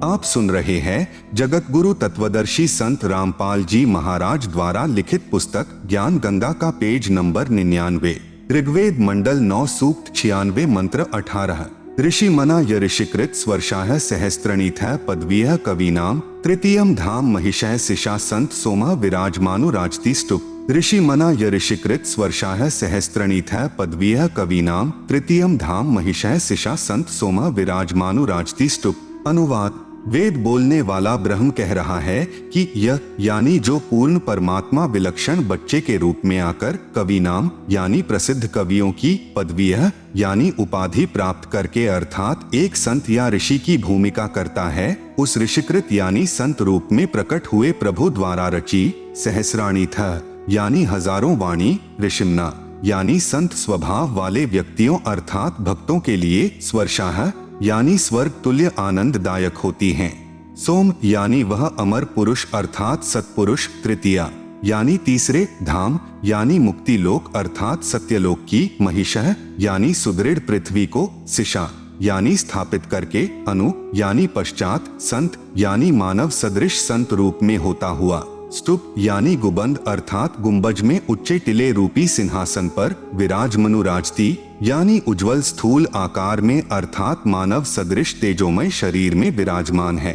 आप सुन रहे हैं जगत गुरु तत्वदर्शी संत रामपाल जी महाराज द्वारा लिखित पुस्तक ज्ञान गंगा का पेज नंबर 99। ऋग्वेद मंडल 9 सूक्त 96 मंत्र 18। ऋषि मना य ऋषिकृत स्वर्षाः सहस्रणीथः पदवीयः कवीनाम तृतीयम धाम महिषः सिषा संत सोमा विराजमानु राजति स्तुप। ऋषि मना य ऋषिकृत स्वर्षाः सहस्रणीथः पदवीयः कवीनाम तृतीयम धाम महिषः सिषा संत सोमा विराजमानु राजति स्तुप। अनुवाद। वेद बोलने वाला ब्रह्म कह रहा है कि यह यानी जो पूर्ण परमात्मा विलक्षण बच्चे के रूप में आकर कवि नाम यानी प्रसिद्ध कवियों की पदवीयः यानी उपाधि प्राप्त करके अर्थात एक संत या ऋषि की भूमिका करता है, उस ऋषिकृत यानी संत रूप में प्रकट हुए प्रभु द्वारा रची सहस्राणीथः यानी हजारों वाणी, ऋषिमना यानी संत स्वभाव वाले व्यक्तियों अर्थात भक्तों के लिए स्वर्षाः यानी स्वर्ग तुल्य आनंददायक होती हैं। सोम यानी वह अमर पुरुष अर्थात सत्पुरुष, तृतीया यानी तीसरे, धाम यानी मुक्ति लोक अर्थात सत्यलोक की, महिषः यानी सुदृढ़ पृथ्वी को, सिषा यानी स्थापित करके, अनु यानी पश्चात, संत यानी मानव सदृश संत रूप में होता हुआ, स्तूप यानी गुबंद अर्थात गुंबज में उच्चे टिले रूपी सिंहासन पर विराजमनु राजती यानी उज्जवल स्थूल आकार में अर्थात मानव सदृश तेजोमय शरीर में विराजमान है।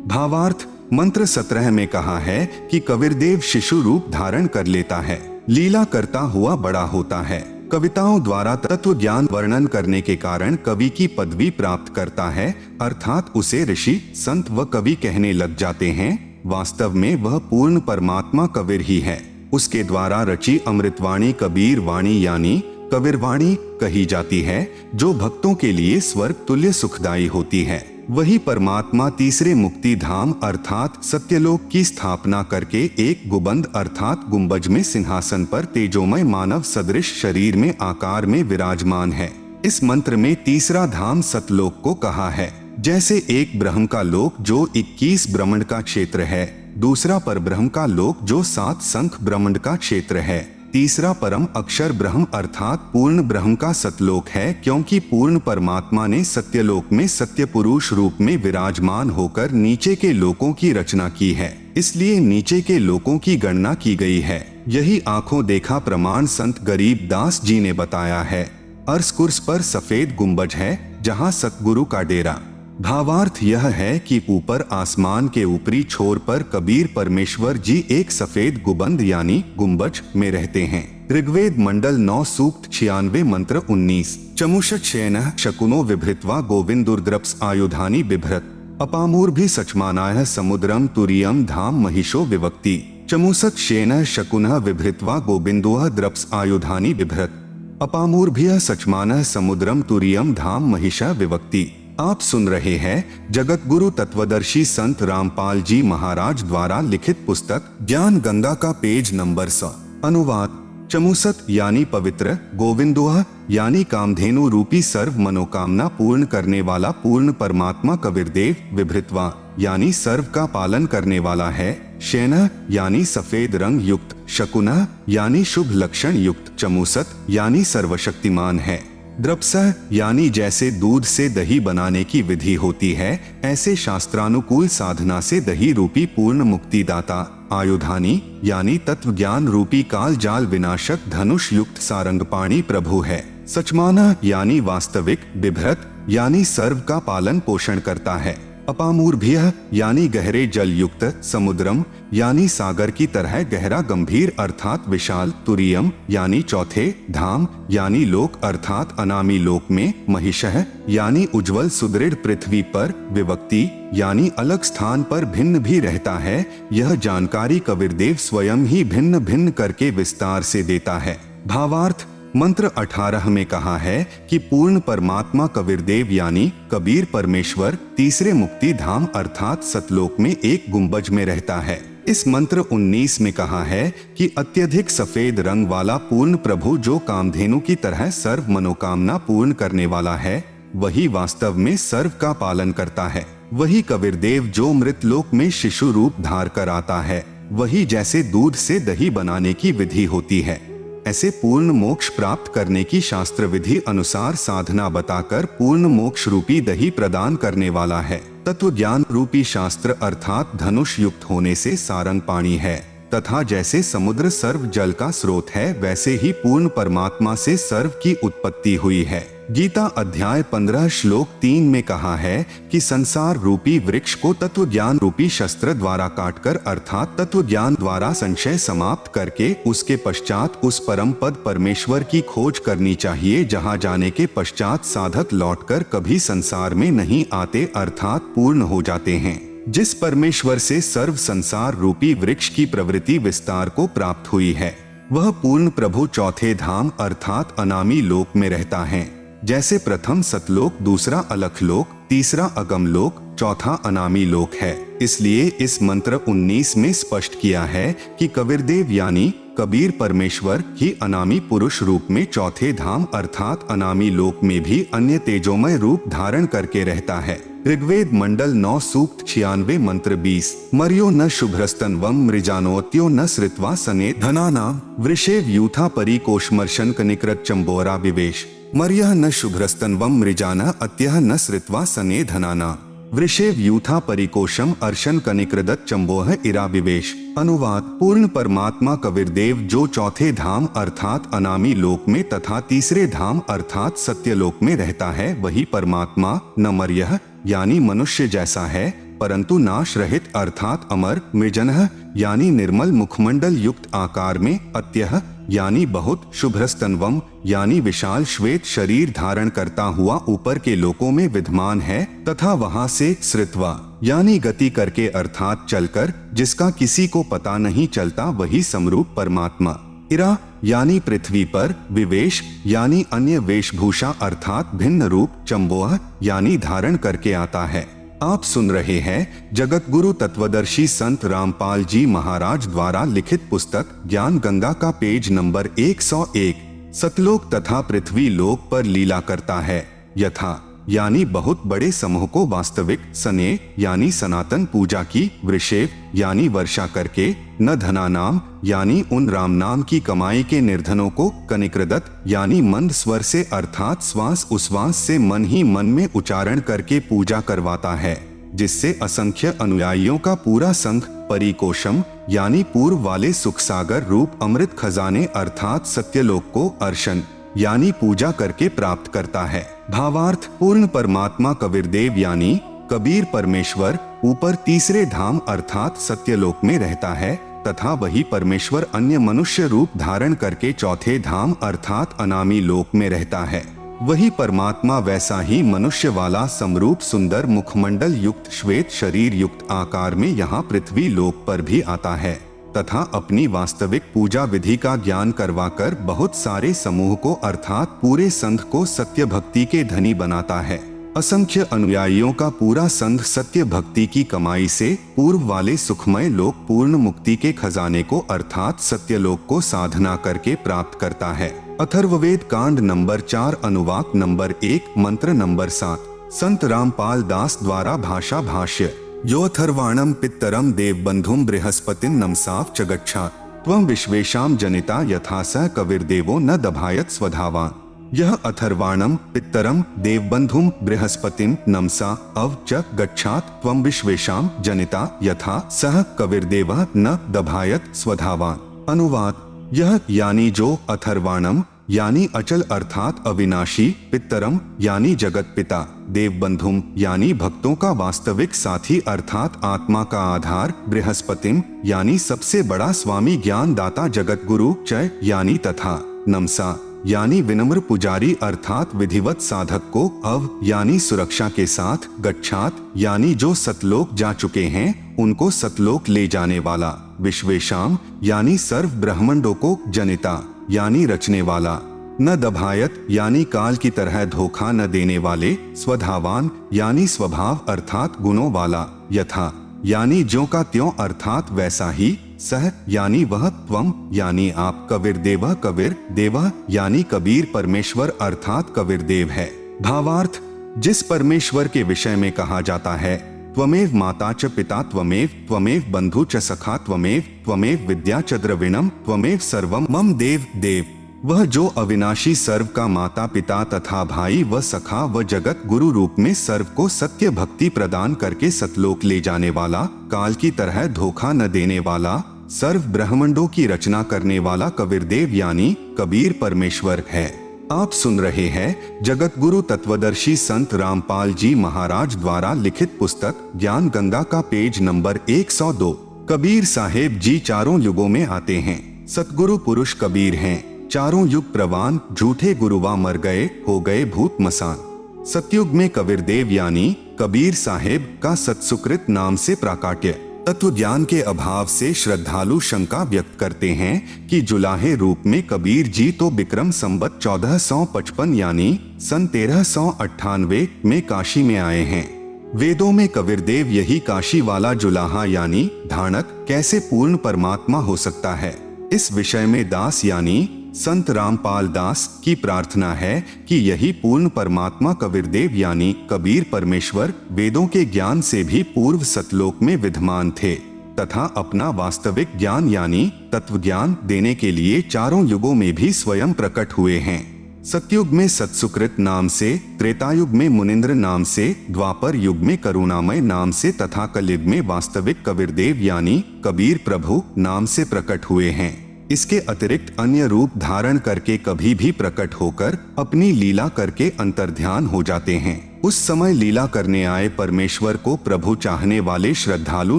भावार्थ। मंत्र 17 में कहा है कि कबीरदेव शिशु रूप धारण कर लेता है, लीला करता हुआ बड़ा होता है, कविताओं द्वारा तत्व ज्ञान वर्णन करने के कारण कवि की पदवी प्राप्त करता है अर्थात उसे ऋषि, संत व कवि कहने लग जाते हैं। वास्तव में वह पूर्ण परमात्मा कबीर ही है। उसके द्वारा रची अमृतवाणी कबीर वाणी यानी कबीरवाणी कही जाती है, जो भक्तों के लिए स्वर्ग तुल्य सुखदायी होती है। वही परमात्मा तीसरे मुक्ति धाम अर्थात सत्यलोक की स्थापना करके एक गुबंद अर्थात गुंबज में सिंहासन पर तेजोमय मानव सदृश शरीर में आकार में विराजमान है। इस मंत्र में तीसरा धाम सतलोक को कहा है। जैसे एक ब्रह्म का लोक जो 21 ब्रह्मांड का क्षेत्र है, दूसरा पर ब्रह्म का लोक जो 7 संख ब्रह्मांड का क्षेत्र है, तीसरा परम अक्षर ब्रह्म अर्थात पूर्ण ब्रह्म का सतलोक है, क्योंकि पूर्ण परमात्मा ने सत्यलोक में सत्य पुरुष रूप में विराजमान होकर नीचे के लोकों की रचना की है, इसलिए नीचे के लोकों की गणना की गई है। यही आंखों देखा प्रमाण संत गरीब दास जी ने बताया है। अर्श कुर्स पर सफेद गुंबज है जहाँ सतगुरु का डेरा। भावार्थ यह है कि ऊपर आसमान के ऊपरी छोर पर कबीर परमेश्वर जी एक सफेद गुबंद यानी गुंबज में रहते हैं। ऋग्वेद मंडल 9 सूक्त 96 मंत्र 19। चमुषट शयनः शकुनो विभृत्वा गोविंदुर्द्रप्स आयुधानि बिभ्रत अपामूर्भि सचमानाय समुद्रम तुरीयम धाम महिषो विवक्ति। चमुसत शयनः शकुनः विभृत्वा गोविंदुः द्रप्स आयुधानि बिभ्रत अपामूर्भ्य सचमानः समुद्रम तुरीयम धाम महिषा विवक्ति। आप सुन रहे हैं जगत गुरु तत्वदर्शी संत रामपाल जी महाराज द्वारा लिखित पुस्तक ज्ञान गंगा का पेज नंबर 100। अनुवाद। चमुसत यानी पवित्र, गोविंदोह यानी कामधेनु रूपी सर्व मनोकामना पूर्ण करने वाला पूर्ण परमात्मा कबीरदेव, विभृत्वा यानी सर्व का पालन करने वाला है, शयनः यानी सफेद रंग युक्त, शकुनः यानी शुभ लक्षण युक्त, चमुसत यानी सर्वशक्तिमान है, द्रप्सः यानी जैसे दूध से दही बनाने की विधि होती है ऐसे शास्त्रानुकूल साधना से दही रूपी पूर्ण मुक्तिदाता, आयुधानी यानी तत्व ज्ञान रूपी काल जाल विनाशक धनुष युक्त सारंगपाणी प्रभु है, सचमाना यानी वास्तविक, बिभ्रत यानी सर्व का पालन पोषण करता है, अपामूर्भ्य यानी गहरे जल युक्त, समुद्रम यानी सागर की तरह गहरा गंभीर अर्थात विशाल, तुरीयम यानी चौथे, धाम यानी लोक अर्थात अनामी लोक में, महिषः यानी उज्जवल सुदृढ़ पृथ्वी पर, विवक्ति यानी अलग स्थान पर भिन्न भी रहता है। यह जानकारी कबीरदेव स्वयं ही भिन्न भिन्न करके विस्तार से देता है। भावार्थ। मंत्र 18 में कहा है कि पूर्ण परमात्मा कबीरदेव यानी कबीर परमेश्वर तीसरे मुक्ति धाम अर्थात सतलोक में एक गुंबज में रहता है। इस मंत्र 19 में कहा है कि अत्यधिक सफेद रंग वाला पूर्ण प्रभु जो कामधेनु की तरह सर्व मनोकामना पूर्ण करने वाला है, वही वास्तव में सर्व का पालन करता है। वही कबीरदेव जो मृतलोक में शिशु रूप धार कर आता है, वही जैसे दूध से दही बनाने की विधि होती है ऐसे पूर्ण मोक्ष प्राप्त करने की शास्त्र विधि अनुसार साधना बताकर पूर्ण मोक्ष रूपी दही प्रदान करने वाला है। तत्व ज्ञान रूपी शास्त्र अर्थात धनुष युक्त होने से सारंग पाणी है, तथा जैसे समुद्र सर्व जल का स्रोत है वैसे ही पूर्ण परमात्मा से सर्व की उत्पत्ति हुई है। गीता अध्याय 15 श्लोक 3 में कहा है कि संसार रूपी वृक्ष को तत्व ज्ञान रूपी शस्त्र द्वारा काटकर अर्थात तत्व ज्ञान द्वारा संशय समाप्त करके उसके पश्चात उस परम पद परमेश्वर की खोज करनी चाहिए, जहां जाने के पश्चात साधक लौटकर कभी संसार में नहीं आते अर्थात पूर्ण हो जाते हैं। जिस परमेश्वर से सर्व संसार रूपी वृक्ष की प्रवृत्ति विस्तार को प्राप्त हुई है वह पूर्ण प्रभु चौथे धाम अर्थात अनामी लोक में रहता है। जैसे प्रथम सतलोक, दूसरा अलख लोक, तीसरा अगम लोक, चौथा अनामी लोक है। इसलिए इस मंत्र 19 में स्पष्ट किया है कि कबीरदेव यानी कबीर परमेश्वर ही अनामी पुरुष रूप में चौथे धाम अर्थात अनामी लोक में भी अन्य तेजोमय रूप धारण करके रहता है। ऋग्वेद मंडल 9 सूक्त 96 मंत्र 20। मर्यो न शुभ्रस्तन्वम मृजानोत्यो न श्रित्वा सने धनाना वृषेव यूथा परिकोशमर्शन कनिकृत चंबोरा विवेश। मर्यः न शुभ्रस्तन्वम मृजाना अत्यः न श्रित्वा सने धनाना वृषेव यूथा परिकोशम अर्शन कनिकृदत चंबोह इरा विवेश। अनुवाद। पूर्ण परमात्मा कबीरदेव जो चौथे धाम अर्थात अनामी लोक में तथा तीसरे धाम अर्थात सत्यलोक में रहता है वही परमात्मा न मर्यः यानी मनुष्य जैसा है परंतु नाश रहित अर्थात अमर, मृजनः यानी निर्मल मुखमंडल युक्त आकार में, अत्यः यानी बहुत, शुभ्रस्तन्वम यानी विशाल श्वेत शरीर धारण करता हुआ ऊपर के लोकों में विद्यमान है तथा वहां से श्रित्वा यानी गति करके अर्थात चलकर जिसका किसी को पता नहीं चलता वही समरूप परमात्मा। इरा यानी पृथ्वी पर, विवेश यानी अन्य वेशभूषा अर्थात भिन्न रूप, चंबोह यानी धारण करके आता है। आप सुन रहे हैं जगत गुरु तत्वदर्शी संत रामपाल जी महाराज द्वारा लिखित पुस्तक ज्ञान गंगा का पेज नंबर 101। सतलोक तथा पृथ्वी लोक पर लीला करता है। यथा यानी बहुत बड़े समूह को वास्तविक, सने यानी सनातन पूजा की, वृषेव यानी वर्षा करके, न धना नाम यानी उन राम नाम की कमाई के निर्धनों को, कनिकृदत यानी मंद स्वर से अर्थात श्वास उश्वास से मन ही मन में उच्चारण करके पूजा करवाता है, जिससे असंख्य अनुयायियों का पूरा संघ, परिकोशम यानी पूर्व वाले सुख सागर रूप अमृत खजाने अर्थात सत्यलोक को अर्शन यानी पूजा करके प्राप्त करता है। भावार्थ। पूर्ण परमात्मा कबीरदेव यानी कबीर परमेश्वर ऊपर तीसरे धाम अर्थात सत्यलोक में रहता है तथा वही परमेश्वर अन्य मनुष्य रूप धारण करके चौथे धाम अर्थात अनामी लोक में रहता है। वही परमात्मा वैसा ही मनुष्य वाला समरूप सुंदर मुखमंडल युक्त श्वेत शरीर युक्त आकार में यहाँ पृथ्वी लोक पर भी आता है तथा अपनी वास्तविक पूजा विधि का ज्ञान करवाकर बहुत सारे समूह को अर्थात पूरे संघ को सत्य भक्ति के धनी बनाता है। असंख्य अनुयायियों का पूरा संघ सत्य भक्ति की कमाई से पूर्व वाले सुखमय लोक पूर्ण मुक्ति के खजाने को अर्थात सत्यलोक को साधना करके प्राप्त करता है। अथर्ववेद कांड नंबर 4 अनुवाक नंबर 1 मंत्र नंबर 7। संत रामपाल दास द्वारा भाषा भाष्य। यो अथर्वाणम पित्तरम देवबंधुम बृहस्पतिं नमसाव च गच्छात् त्वं विश्वेशाम जनिता यथा स कविर्देवो न दभायत स्वधावान्। यह अथर्वाणम पित्तरम देवबंधुम बृहस्पतिं नमसा अव च गच्छात् त्वं विश्वेशाम जनिता यथा सह कविर्देवः न दभायत स्वधावान्। अनुवाद। यह यानी जो, अथर्वाणम यानी अचल अर्थात अविनाशी, पित्तरम यानी जगत पिता, देवबंधुम यानी भक्तों का वास्तविक साथी अर्थात आत्मा का आधार, बृहस्पतिम यानी सबसे बड़ा स्वामी ज्ञान दाता जगत गुरु, च यानी तथा, नमसा यानी विनम्र पुजारी अर्थात विधिवत साधक को, अव यानी सुरक्षा के साथ, गच्छात यानी जो सतलोक जा चुके हैं उनको सतलोक ले जाने वाला, विश्वेशाम यानी सर्व ब्रह्मांडों को, जनिता यानी रचने वाला, न दभायत यानी काल की तरह धोखा न देने वाले, स्वधावान यानी स्वभाव अर्थात गुणों वाला, यथा यानी ज्यों का त्यों अर्थात वैसा ही, सह यानी वह, त्वम यानी आप, कबीरदेव कबीर देव यानी कबीर परमेश्वर अर्थात कबीरदेव है। भावार्थ। जिस परमेश्वर के विषय में कहा जाता है त्वमेव माता च पिता त्वमेव बंधु च सखा त्वमेव विद्या च द्रविणम त्वमेव सर्वम मम देव देव, वह जो अविनाशी सर्व का माता पिता तथा भाई व सखा व जगत गुरु रूप में सर्व को सत्य भक्ति प्रदान करके सतलोक ले जाने वाला, काल की तरह धोखा न देने वाला, सर्व ब्रह्मांडों की रचना करने वाला कबीरदेव यानी कबीर परमेश्वर है। आप सुन रहे हैं जगत गुरु तत्वदर्शी संत रामपाल जी महाराज द्वारा लिखित पुस्तक ज्ञान गंगा का पेज नंबर 102। कबीर साहेब जी चारों युगों में आते हैं, सतगुरु पुरुष कबीर हैं, चारों युग प्रवान, झूठे गुरुवा मर गए, हो गए भूत मसान। सतयुग में कबीरदेव यानी कबीर साहेब का सत्सुकृत नाम से प्राकाट्य। तत्व ज्ञान के अभाव से श्रद्धालु शंका व्यक्त करते हैं कि जुलाहे रूप में कबीर जी तो विक्रम संवत 1455 यानी सन 1398 में काशी में आए हैं। वेदों में कबीरदेव यही काशी वाला जुलाहा यानी धानक कैसे पूर्ण परमात्मा हो सकता है? इस विषय में दास यानी संत रामपाल दास की प्रार्थना है कि यही पूर्ण परमात्मा कबीरदेव यानी कबीर परमेश्वर वेदों के ज्ञान से भी पूर्व सतलोक में विद्यमान थे तथा अपना वास्तविक ज्ञान यानी तत्व ज्ञान देने के लिए चारों युगों में भी स्वयं प्रकट हुए हैं। सतयुग में सत्सुकृत नाम से, त्रेतायुग में मुनिंद्र नाम से, द्वापर युग में करुणामय नाम से तथा कलयुग में वास्तविक कबीरदेव यानी कबीर प्रभु नाम से प्रकट हुए हैं। इसके अतिरिक्त अन्य रूप धारण करके कभी भी प्रकट होकर अपनी लीला करके अंतर्ध्यान हो जाते हैं। उस समय लीला करने आए परमेश्वर को प्रभु चाहने वाले श्रद्धालु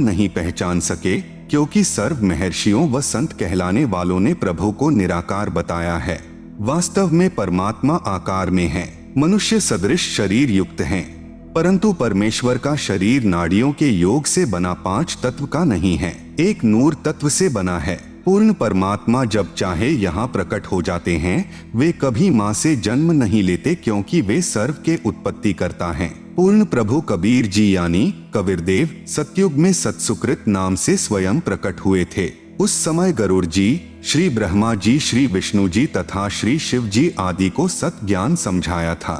नहीं पहचान सके, क्योंकि सर्व महर्षियों व संत कहलाने वालों ने प्रभु को निराकार बताया है। वास्तव में परमात्मा आकार में है, मनुष्य सदृश शरीर युक्त हैं, परंतु परमेश्वर का शरीर नाड़ियों के योग से बना 5 तत्व का नहीं है, एक नूर तत्व से बना है। पूर्ण परमात्मा जब चाहे यहाँ प्रकट हो जाते हैं। वे कभी माँ से जन्म नहीं लेते, क्योंकि वे सर्व के उत्पत्ति करता हैं। पूर्ण प्रभु कबीर जी यानी कबीरदेव सतयुग में सत्सुकृत नाम से स्वयं प्रकट हुए थे। उस समय गरुड़ जी, श्री ब्रह्मा जी, श्री विष्णु जी तथा श्री शिव जी आदि को सत ज्ञान समझाया था।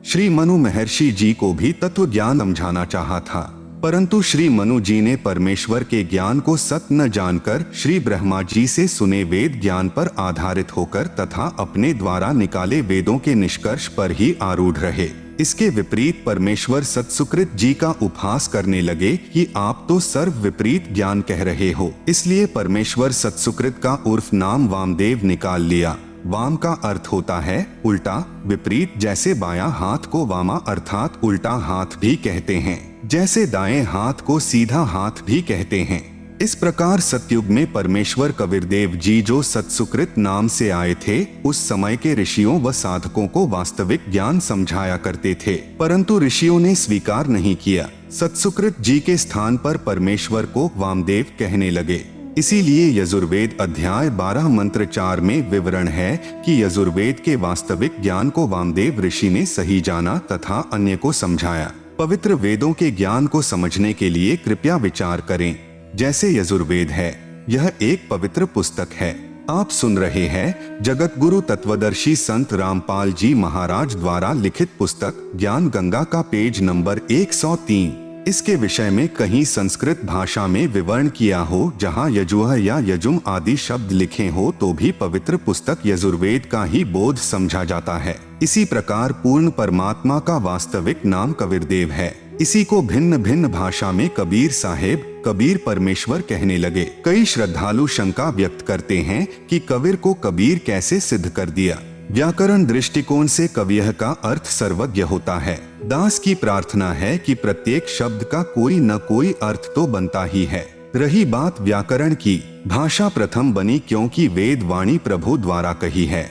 श्री मनु महर्षि जी को भी तत्व ज्ञान समझाना चाहा था, परंतु श्री मनु जी ने परमेश्वर के ज्ञान को सत न जानकर श्री ब्रह्मा जी से सुने वेद ज्ञान पर आधारित होकर तथा अपने द्वारा निकाले वेदों के निष्कर्ष पर ही आरूढ़ रहे। इसके विपरीत परमेश्वर सत्सुकृत जी का उपहास करने लगे कि आप तो सर्व विपरीत ज्ञान कह रहे हो। इसलिए परमेश्वर सत्सुकृत का उर्फ नाम वामदेव निकाल लिया। वाम का अर्थ होता है उल्टा, विपरीत। जैसे बायां हाथ को वामा अर्थात उल्टा हाथ भी कहते हैं, जैसे दाएं हाथ को सीधा हाथ भी कहते हैं। इस प्रकार सतयुग में परमेश्वर कबीरदेव जी जो सत्सुकृत नाम से आए थे, उस समय के ऋषियों व साधकों को वास्तविक ज्ञान समझाया करते थे, परंतु ऋषियों ने स्वीकार नहीं किया। सत्सुकृत जी के स्थान पर परमेश्वर को वामदेव कहने लगे। इसीलिए यजुर्वेद अध्याय 12 मंत्र 4 में विवरण है कि यजुर्वेद के वास्तविक ज्ञान को वामदेव ऋषि ने सही जाना तथा अन्य को समझाया। पवित्र वेदों के ज्ञान को समझने के लिए कृपया विचार करें। जैसे यजुर्वेद है, यह एक पवित्र पुस्तक है। आप सुन रहे हैं जगत गुरु तत्वदर्शी संत रामपाल जी महाराज द्वारा लिखित पुस्तक ज्ञान गंगा का पेज नंबर 103। इसके विषय में कहीं संस्कृत भाषा में विवरण किया हो, जहां यजुह या यजुम आदि शब्द लिखे हो, तो भी पवित्र पुस्तक यजुर्वेद का ही बोध समझा जाता है। इसी प्रकार पूर्ण परमात्मा का वास्तविक नाम कबीरदेव है। इसी को भिन्न भिन्न भाषा में कबीर साहेब, कबीर परमेश्वर कहने लगे। कई श्रद्धालु शंका व्यक्त करते हैं कि कबीर को कबीर कैसे सिद्ध कर दिया। व्याकरण दृष्टिकोण से कवियः का अर्थ सर्वज्ञ होता है। दास की प्रार्थना है कि प्रत्येक शब्द का कोई न कोई अर्थ तो बनता ही है। रही बात व्याकरण की, भाषा प्रथम बनी क्योंकि वेद वाणी प्रभु द्वारा कही है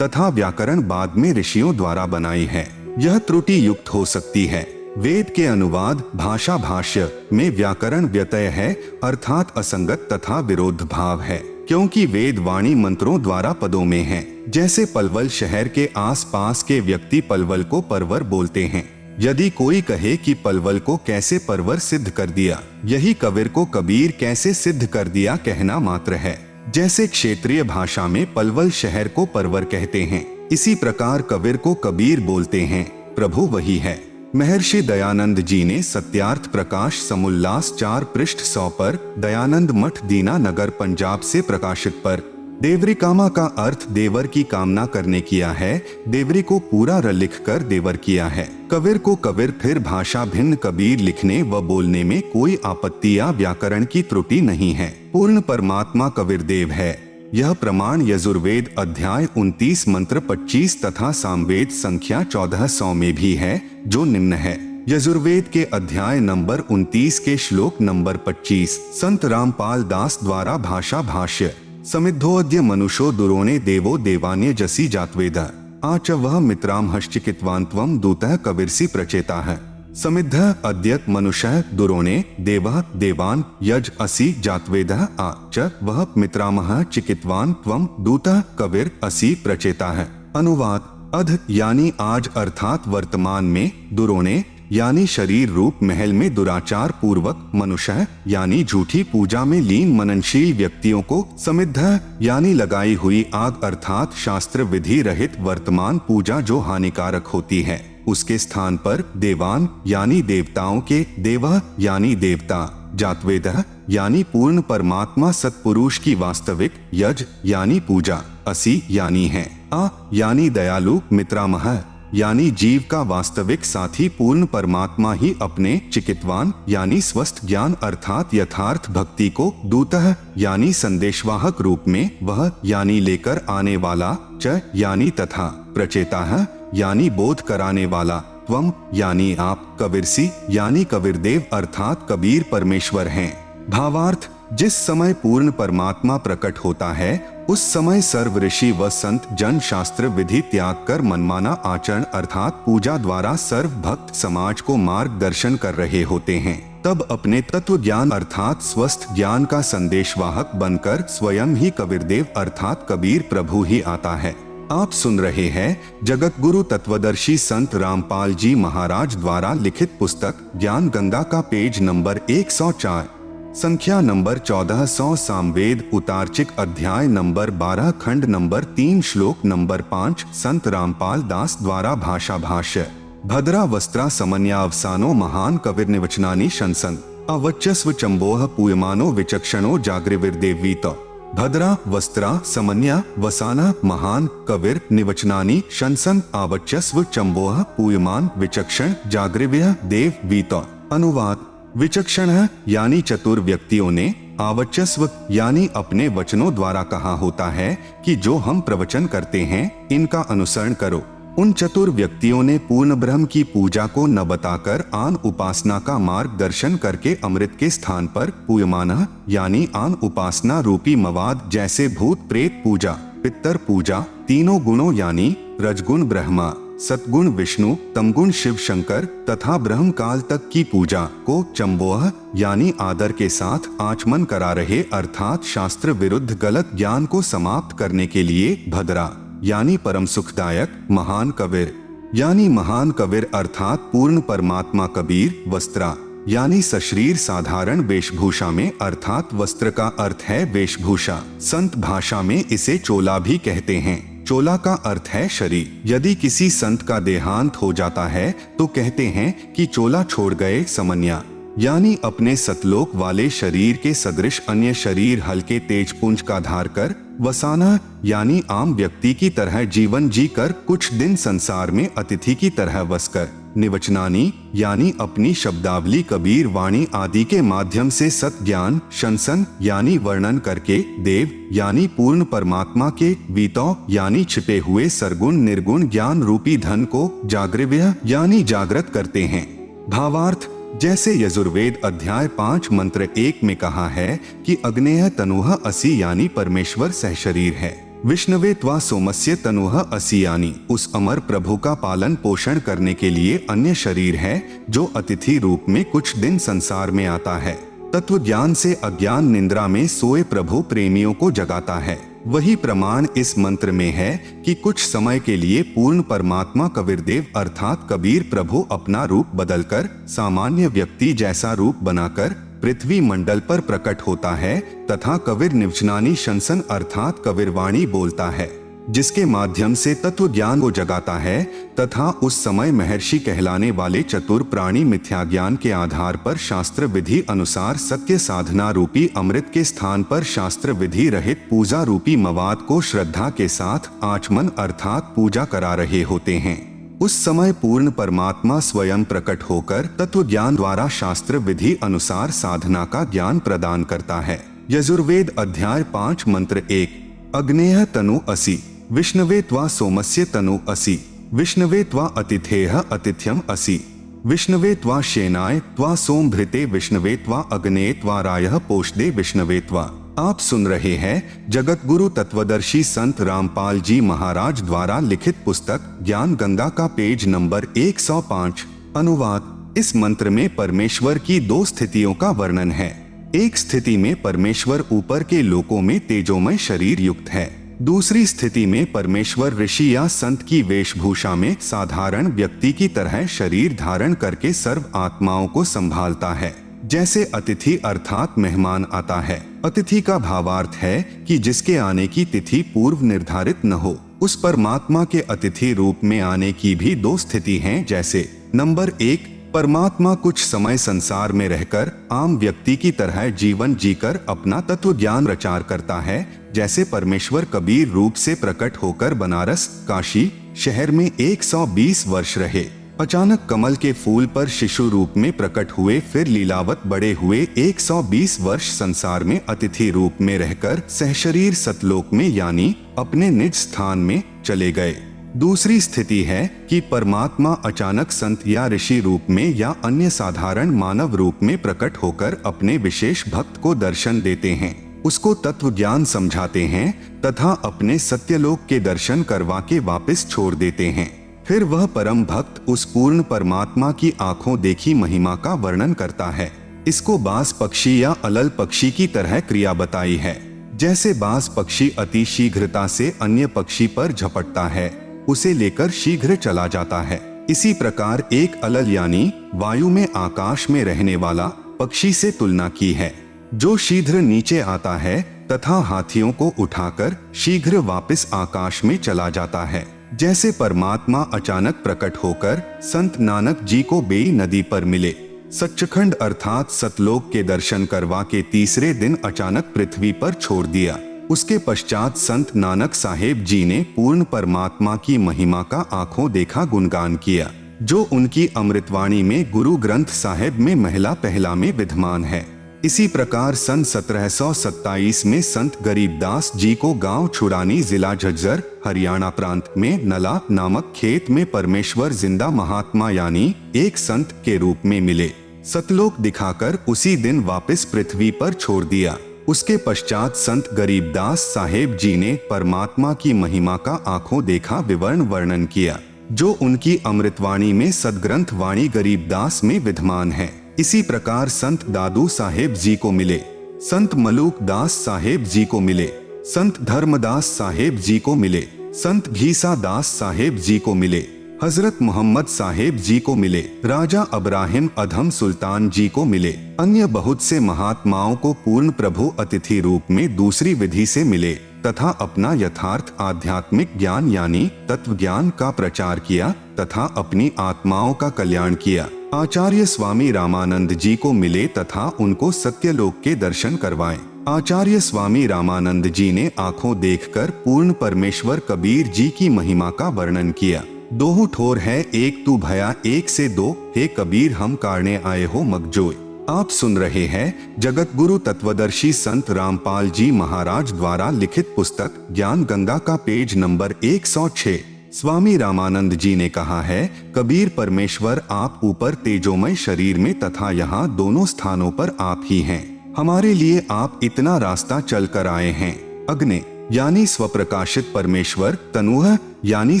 तथा व्याकरण बाद में ऋषियों द्वारा बनाई है। यह त्रुटि युक्त हो सकती है। वेद के अनुवाद भाषा भाष्य में व्याकरण व्यत्यय है, अर्थात असंगत तथा विरोध भाव है, क्योंकि वेद वाणी मंत्रों द्वारा पदों में है। जैसे पलवल शहर के आसपास के व्यक्ति पलवल को परवर बोलते हैं। यदि कोई कहे कि पलवल को कैसे परवर सिद्ध कर दिया, यही कबीर को कबीर कैसे सिद्ध कर दिया कहना मात्र है। जैसे क्षेत्रीय भाषा में पलवल शहर को परवर कहते हैं, इसी प्रकार कबीर को कबीर बोलते हैं। प्रभु वही है। महर्षि दयानंद जी ने सत्यार्थ प्रकाश समुल्लास 4 पृष्ठ 100 पर दयानंद मठ दीना नगर पंजाब से प्रकाशित पर देवरिकामा का अर्थ देवर की कामना करने किया है। देवरी को पूरा र लिख कर देवर किया है। कबीर को कबीर, फिर भाषा भिन्न कबीर, लिखने व बोलने में कोई आपत्ति या व्याकरण की त्रुटि नहीं है। पूर्ण परमात्मा कबीर देव है। यह प्रमाण यजुर्वेद अध्याय 29 मंत्र 25 तथा सामवेद संख्या 1400 में भी है, जो निम्न है। यजुर्वेद के अध्याय नंबर 29 के श्लोक नंबर 25, संत रामपाल दास द्वारा भाषा भाष्य। समिद्धोऽद्य मनुषो दुरोणे देवो देवान्य जसी जातवेद आच वह मित्राम हश्चिकित्वान्त्वम दूतः कबीरसी प्रचेताः। समिद्ध अद्यत मनुष्य दुरोणे देवः देवान यज असि जातवेदः आ च वह मित्रामः चिकित्वान त्वम दूतः कबीर असि प्रचेताः। अनुवाद: अध यानी आज अर्थात वर्तमान में, दुरोणे यानी शरीर रूप महल में दुराचार पूर्वक, मनुष्य यानी झूठी पूजा में लीन मननशील व्यक्तियों को, समिद्ध यानी लगाई हुई आग अर्थात शास्त्र विधि रहित वर्तमान पूजा जो हानिकारक होती है, उसके स्थान पर देवान यानी देवताओं के, देवः यानी देवता, जातवेदः यानी पूर्ण परमात्मा सत्पुरुष की वास्तविक, यज यानी पूजा, असि यानी है, आ यानी दयालु, मित्रामह यानी जीव का वास्तविक साथी पूर्ण परमात्मा ही अपने, चिकित्वान यानी स्वस्थ ज्ञान अर्थात यथार्थ भक्ति को, दूतः यानी संदेशवाहक रूप में, वह यानी लेकर आने वाला, च यानी तथा, प्रचेताः यानी बोध कराने वाला, त्वम यानी आप, कबीरसी यानी कबीरदेव अर्थात कबीर परमेश्वर हैं। भावार्थ: जिस समय पूर्ण परमात्मा प्रकट होता है, उस समय सर्व ऋषि व संत जन शास्त्र विधि त्याग कर मनमाना आचरण अर्थात पूजा द्वारा सर्व भक्त समाज को मार्गदर्शन कर रहे होते हैं। तब अपने तत्व ज्ञान अर्थात स्वस्थ ज्ञान का संदेशवाहक बनकर स्वयं ही कबीरदेव अर्थात कबीर प्रभु ही आता है। आप सुन रहे हैं जगत गुरु तत्वदर्शी संत रामपाल जी महाराज द्वारा लिखित पुस्तक ज्ञान गंगा का पेज नंबर 104, संख्या नंबर 1400, सामवेद उतार्चिक अध्याय नंबर 12 खंड नंबर 3 श्लोक नंबर 5, संत रामपाल दास द्वारा भाषा भाष्य। भद्रा वस्त्रा समन्यावसानो महान कविर्निवचनानि शंसन अवच्चस्व चंबोह पूयमानो विचक्षणो जागृविर्देवीत। भद्रा वस्त्रा समन्या वसाना महान कविर निवचनानि शंसन आवच्चस्व चंबोह पूयमान विचक्षण जागृव्य देव वीत। अनुवाद: विचक्षण यानी चतुर व्यक्तियों ने, आवच्चस्व यानी अपने वचनों द्वारा कहा होता है कि जो हम प्रवचन करते हैं इनका अनुसरण करो। उन चतुर व्यक्तियों ने पूर्ण ब्रह्म की पूजा को न बताकर आन उपासना का मार्गदर्शन करके अमृत के स्थान पर पूयमानः यानी आन उपासना रूपी मवाद जैसे भूत प्रेत पूजा, पितर पूजा, तीनों गुणों यानी रजगुण ब्रह्मा, सतगुण विष्णु, तमगुण शिव शंकर तथा ब्रह्म काल तक की पूजा को चंबोह यानी आदर के साथ आचमन करा रहे अर्थात शास्त्र विरुद्ध गलत ज्ञान को समाप्त करने के लिए भद्रा यानी परम सुखदायक, महान कबीर यानी महान कबीर अर्थात पूर्ण परमात्मा कबीर, वस्त्रा यानी सशरीर साधारण वेशभूषा में अर्थात वस्त्र का अर्थ है वेशभूषा। संत भाषा में इसे चोला भी कहते हैं। चोला का अर्थ है शरीर। यदि किसी संत का देहांत हो जाता है तो कहते हैं कि चोला छोड़ गए समन्या यानी अपने सतलोक वाले शरीर के सदृश अन्य शरीर हल्के तेजपुंज का धार कर, वसाना यानी आम व्यक्ति की तरह जीवन जीकर कुछ दिन संसार में अतिथि की तरह बसकर, निवचनानी यानी अपनी शब्दावली कबीर वाणी आदि के माध्यम से सत ज्ञान, शंसन यानी वर्णन करके, देव यानी पूर्ण परमात्मा के, वीतौ यानी छिपे हुए सरगुण निर्गुण ज्ञान रूपी धन को, जागृव्य यानी जागृत करते हैं। भावार्थ: जैसे यजुर्वेद अध्याय 5 मंत्र 1 में कहा है कि अग्नेय तनुह असि यानी परमेश्वर सहशरीर है, विष्णवे त्वा सोमस्य तनुह असि यानी उस अमर प्रभु का पालन पोषण करने के लिए अन्य शरीर है जो अतिथि रूप में कुछ दिन संसार में आता है। तत्व ज्ञान से अज्ञान निंद्रा में सोए प्रभु प्रेमियों को जगाता है। वही प्रमाण इस मंत्र में है कि कुछ समय के लिए पूर्ण परमात्मा कबीरदेव अर्थात कबीर प्रभु अपना रूप बदलकर सामान्य व्यक्ति जैसा रूप बनाकर पृथ्वी मंडल पर प्रकट होता है तथा कबीर निवचनानी शंसन अर्थात कबीरवाणी बोलता है। जिसके माध्यम से तत्व ज्ञान को जगाता है तथा उस समय महर्षि कहलाने वाले चतुर प्राणी मिथ्या ज्ञान के आधार पर शास्त्र विधि अनुसार सत्य साधना रूपी अमृत के स्थान पर शास्त्र विधि रहित पूजा रूपी मवाद को श्रद्धा के साथ आचमन अर्थात पूजा करा रहे होते हैं। उस समय पूर्ण परमात्मा स्वयं प्रकट होकर तत्व ज्ञान द्वारा शास्त्र विधि अनुसार साधना का ज्ञान प्रदान करता है। यजुर्वेद अध्याय 5 मंत्र 1 अग्नेय तनु असि विष्णवे त्वा सोमस्य तनु असि विष्णवे त्वा अतिथेह अतिथ्यम असि विष्णवे त्वा शेनाय त्वा सोमभृते विष्णवे त्वा अग्ने त्वा रायः पोषदे विष्णवे त्वा। आप सुन रहे हैं जगत गुरु तत्वदर्शी संत रामपाल जी महाराज द्वारा लिखित पुस्तक ज्ञान गंगा का पेज नंबर 105। अनुवाद। इस मंत्र में परमेश्वर की 2 स्थितियों का वर्णन है। एक स्थिति में परमेश्वर ऊपर के लोकों में तेजोमय शरीर युक्त है। दूसरी स्थिति में परमेश्वर ऋषि या संत की वेशभूषा में साधारण व्यक्ति की तरह शरीर धारण करके सर्व आत्माओं को संभालता है। जैसे अतिथि अर्थात मेहमान आता है। अतिथि का भावार्थ है कि जिसके आने की तिथि पूर्व निर्धारित न हो। उस परमात्मा के अतिथि रूप में आने की भी 2 स्थिति हैं। जैसे नंबर 1, परमात्मा कुछ समय संसार में रहकर आम व्यक्ति की तरह जीवन जीकर अपना तत्व ज्ञान प्रचार करता है। जैसे परमेश्वर कबीर रूप से प्रकट होकर बनारस काशी शहर में 120 वर्ष रहे। अचानक कमल के फूल पर शिशु रूप में प्रकट हुए, फिर लीलावत बड़े हुए, 120 वर्ष संसार में अतिथि रूप में रहकर सहशरीर सतलोक में यानी अपने निज स्थान में चले गए। दूसरी स्थिति है कि परमात्मा अचानक संत या ऋषि रूप में या अन्य साधारण मानव रूप में प्रकट होकर अपने विशेष भक्त को दर्शन देते हैं, उसको तत्व ज्ञान समझाते हैं तथा अपने सत्यलोक के दर्शन करवा के वापस छोड़ देते हैं। फिर वह परम भक्त उस पूर्ण परमात्मा की आंखों देखी महिमा का वर्णन करता है। इसको बाज पक्षी या अलल पक्षी की तरह क्रिया बताई है। जैसे बाज पक्षी अति शीघ्रता से अन्य पक्षी पर झपटता है, उसे लेकर शीघ्र चला जाता है। इसी प्रकार एक अलल यानी वायु में आकाश में रहने वाला पक्षी से तुलना की है, जो शीघ्र नीचे आता है तथा हाथियों को उठाकर शीघ्र वापस आकाश में चला जाता है। जैसे परमात्मा अचानक प्रकट होकर संत नानक जी को बेई नदी पर मिले, सच्चखंड अर्थात सतलोक के दर्शन करवा के तीसरे दिन अचानक पृथ्वी पर छोड़ दिया। उसके पश्चात संत नानक साहेब जी ने पूर्ण परमात्मा की महिमा का आंखों देखा गुणगान किया, जो उनकी अमृतवाणी में गुरु ग्रंथ साहिब में महिला पहला में विद्यमान है। इसी प्रकार सन 1727 में संत गरीबदास जी को गांव छुड़ानी जिला झज्जर हरियाणा प्रांत में नला नामक खेत में परमेश्वर जिंदा महात्मा यानी एक संत के रूप में मिले। सतलोक दिखाकर उसी दिन वापस पृथ्वी पर छोड़ दिया। उसके पश्चात संत गरीबदास साहेब जी ने परमात्मा की महिमा का आंखों देखा विवरण वर्णन किया, जो उनकी अमृतवाणी में सदग्रंथ वाणी गरीबदास में विद्यमान है। इसी प्रकार संत दादू साहेब जी को मिले, संत मलूक दास साहेब जी को मिले, संत धर्मदास साहेब जी को मिले, संत घीसा दास साहेब जी को मिले, हजरत मोहम्मद साहेब जी को मिले, राजा अब्राहिम अधम सुल्तान जी को मिले। अन्य बहुत से महात्माओं को पूर्ण प्रभु अतिथि रूप में दूसरी विधि से मिले तथा अपना यथार्थ आध्यात्मिक ज्ञान यानी तत्व ज्ञान का प्रचार किया तथा अपनी आत्माओं का कल्याण किया। आचार्य स्वामी रामानंद जी को मिले तथा उनको सत्यलोक के दर्शन करवाए। आचार्य स्वामी रामानंद जी ने आंखों देखकर पूर्ण परमेश्वर कबीर जी की महिमा का वर्णन किया। दोहु ठोर है एक तू भया एक से दो, हे कबीर हम कारणे आए हो मगजोय। आप सुन रहे हैं जगत गुरु तत्वदर्शी संत रामपाल जी महाराज द्वारा लिखित पुस्तक ज्ञान गंगा का पेज नंबर 106। स्वामी रामानंद जी ने कहा है, कबीर परमेश्वर आप ऊपर तेजोमय शरीर में तथा यहाँ दोनों स्थानों पर आप ही हैं। हमारे लिए आप इतना रास्ता चल कर आए हैं। अग्नि यानी स्वप्रकाशित परमेश्वर, तनुह यानी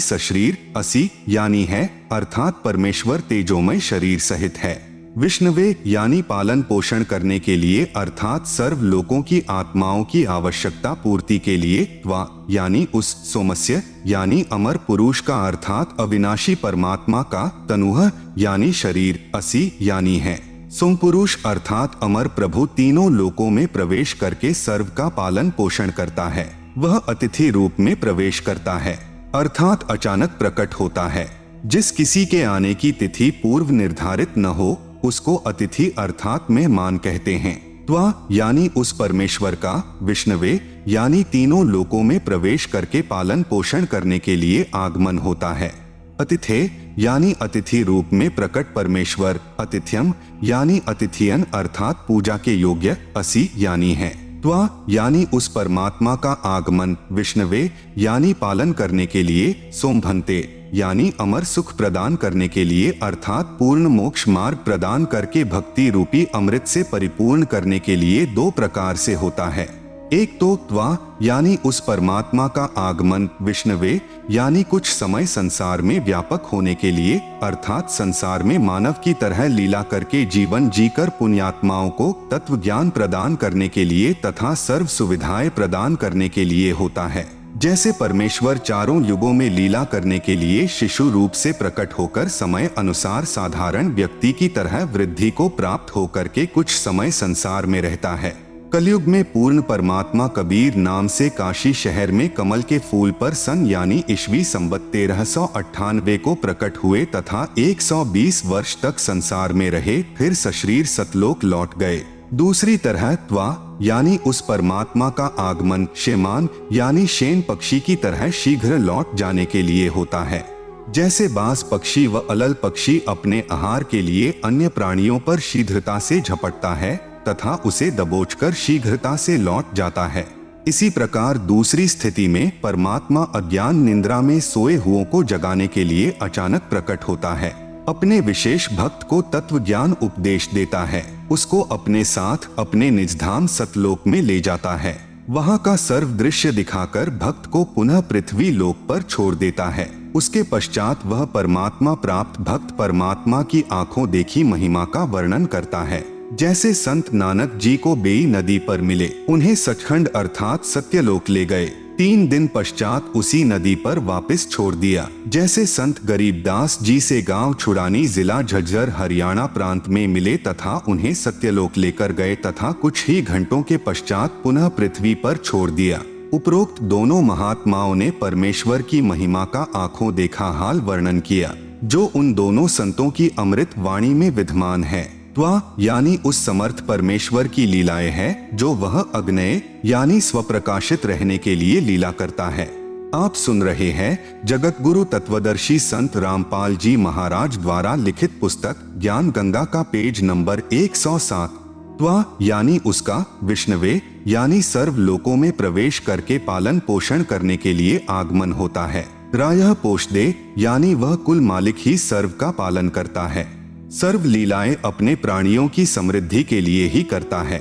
सशरीर, असि यानी है अर्थात परमेश्वर तेजोमय शरीर सहित है। विष्णवे यानी पालन पोषण करने के लिए अर्थात सर्व लोकों की आत्माओं की आवश्यकता पूर्ति के लिए, त्वा यानी उस, सोमस्य यानी अमर पुरुष का अर्थात अविनाशी परमात्मा का, तनुह यानी शरीर, असि यानी है सोम पुरुष अर्थात अमर प्रभु तीनों लोकों में प्रवेश करके सर्व का पालन पोषण करता है। वह अतिथि रूप में प्रवेश करता है, अर्थात अचानक प्रकट होता है। जिस किसी के आने की तिथि पूर्व निर्धारित न हो उसको अतिथि अर्थात मेहमान कहते हैं। त्वा यानी उस परमेश्वर का, विष्णवे यानी तीनों लोकों में प्रवेश करके पालन पोषण करने के लिए आगमन होता है। अतिथे यानी अतिथि रूप में प्रकट परमेश्वर, अतिथ्यम यानी अतिथियन अर्थात पूजा के योग्य, असि यानी है। त्वा यानी उस परमात्मा का आगमन, विष्णवे यानी पालन करने के लिए, सोमभन्ते यानी अमर सुख प्रदान करने के लिए अर्थात पूर्ण मोक्ष मार्ग प्रदान करके भक्ति रूपी अमृत से परिपूर्ण करने के लिए दो प्रकार से होता है। एक तो त्वा यानी उस परमात्मा का आगमन, विष्णवे यानी कुछ समय संसार में व्यापक होने के लिए अर्थात संसार में मानव की तरह लीला करके जीवन जीकर पुण्यात्माओं को तत्व ज्ञान प्रदान करने के लिए तथा सर्व सुविधाएं प्रदान करने के लिए होता है। जैसे परमेश्वर चारों युगों में लीला करने के लिए शिशु रूप से प्रकट होकर समय अनुसार साधारण व्यक्ति की तरह वृद्धि को प्राप्त होकर के कुछ समय संसार में रहता है। कलयुग में पूर्ण परमात्मा कबीर नाम से काशी शहर में कमल के फूल पर सन यानी ईस्वी संवत 1398 को प्रकट हुए तथा 120 वर्ष तक संसार में रहे, फिर सशरीर सतलोक लौट गए। दूसरी तरह त्वा यानी उस परमात्मा का आगमन शेमान यानी शेन पक्षी की तरह शीघ्र लौट जाने के लिए होता है। जैसे बाज पक्षी व अलल पक्षी अपने आहार के लिए अन्य प्राणियों पर शीघ्रता से झपटता है तथा उसे दबोचकर शीघ्रता से लौट जाता है, इसी प्रकार दूसरी स्थिति में परमात्मा अज्ञान निद्रा में सोए हुओं को जगाने के लिए अचानक प्रकट होता है। अपने विशेष भक्त को तत्व ज्ञान उपदेश देता है, उसको अपने साथ अपने निजधाम सतलोक में ले जाता है। वहाँ का सर्व दृश्य दिखाकर भक्त को पुनः पृथ्वी लोक पर छोड़ देता है। उसके पश्चात वह परमात्मा प्राप्त भक्त परमात्मा की आंखों देखी महिमा का वर्णन करता है। जैसे संत नानक जी को बेई नदी पर मिले, उन्हें सचखंड अर्थात सत्यलोक ले गए, 3 दिन पश्चात उसी नदी पर वापस छोड़ दिया। जैसे संत गरीबदास जी से गांव छुड़ानी जिला झज्जर हरियाणा प्रांत में मिले तथा उन्हें सत्यलोक लेकर गए तथा कुछ ही घंटों के पश्चात पुनः पृथ्वी पर छोड़ दिया। उपरोक्त दोनों महात्माओं ने परमेश्वर की महिमा का आंखों देखा हाल वर्णन किया, जो उन दोनों संतों की अमृत वाणी में विद्यमान है। त्वा यानी उस समर्थ परमेश्वर की लीलाएं हैं जो वह अग्नय यानी स्वप्रकाशित रहने के लिए लीला करता है। आप सुन रहे हैं जगत गुरु तत्वदर्शी संत रामपाल जी महाराज द्वारा लिखित पुस्तक ज्ञान गंगा का पेज नंबर 107। त्वा यानी उसका, विष्णवे यानी सर्व लोकों में प्रवेश करके पालन पोषण करने के लिए आगमन होता है। रायः पोषदे यानी वह कुल मालिक ही सर्व का पालन करता है। सर्व लीलाएं अपने प्राणियों की समृद्धि के लिए ही करता है।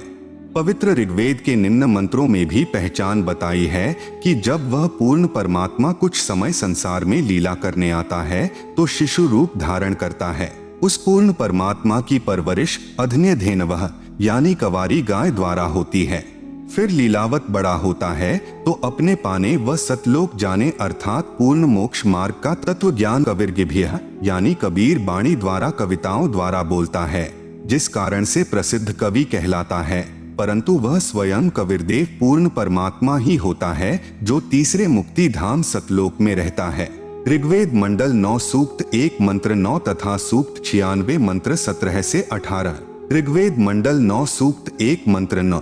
पवित्र ऋग्वेद के निम्न मंत्रों में भी पहचान बताई है कि जब वह पूर्ण परमात्मा कुछ समय संसार में लीला करने आता है तो शिशु रूप धारण करता है। उस पूर्ण परमात्मा की परवरिश अधन्यधेनवः यानी कवारी गाय द्वारा होती है। फिर लीलावत बड़ा होता है तो अपने पाने व सतलोक जाने अर्थात पूर्ण मोक्ष मार्ग का तत्व ज्ञान कविर्गिभ्यः यानी कबीर बाणी द्वारा कविताओं द्वारा बोलता है, जिस कारण से प्रसिद्ध कवि कहलाता है। परंतु वह स्वयं कबीरदेव पूर्ण परमात्मा ही होता है जो तीसरे मुक्ति धाम सतलोक में रहता है। ऋग्वेद मंडल 9 सूक्त 1 मंत्र 9 तथा सूक्त 96 मंत्र 17 से 18। ऋग्वेद मंडल 9 सूक्त 1 मंत्र 9।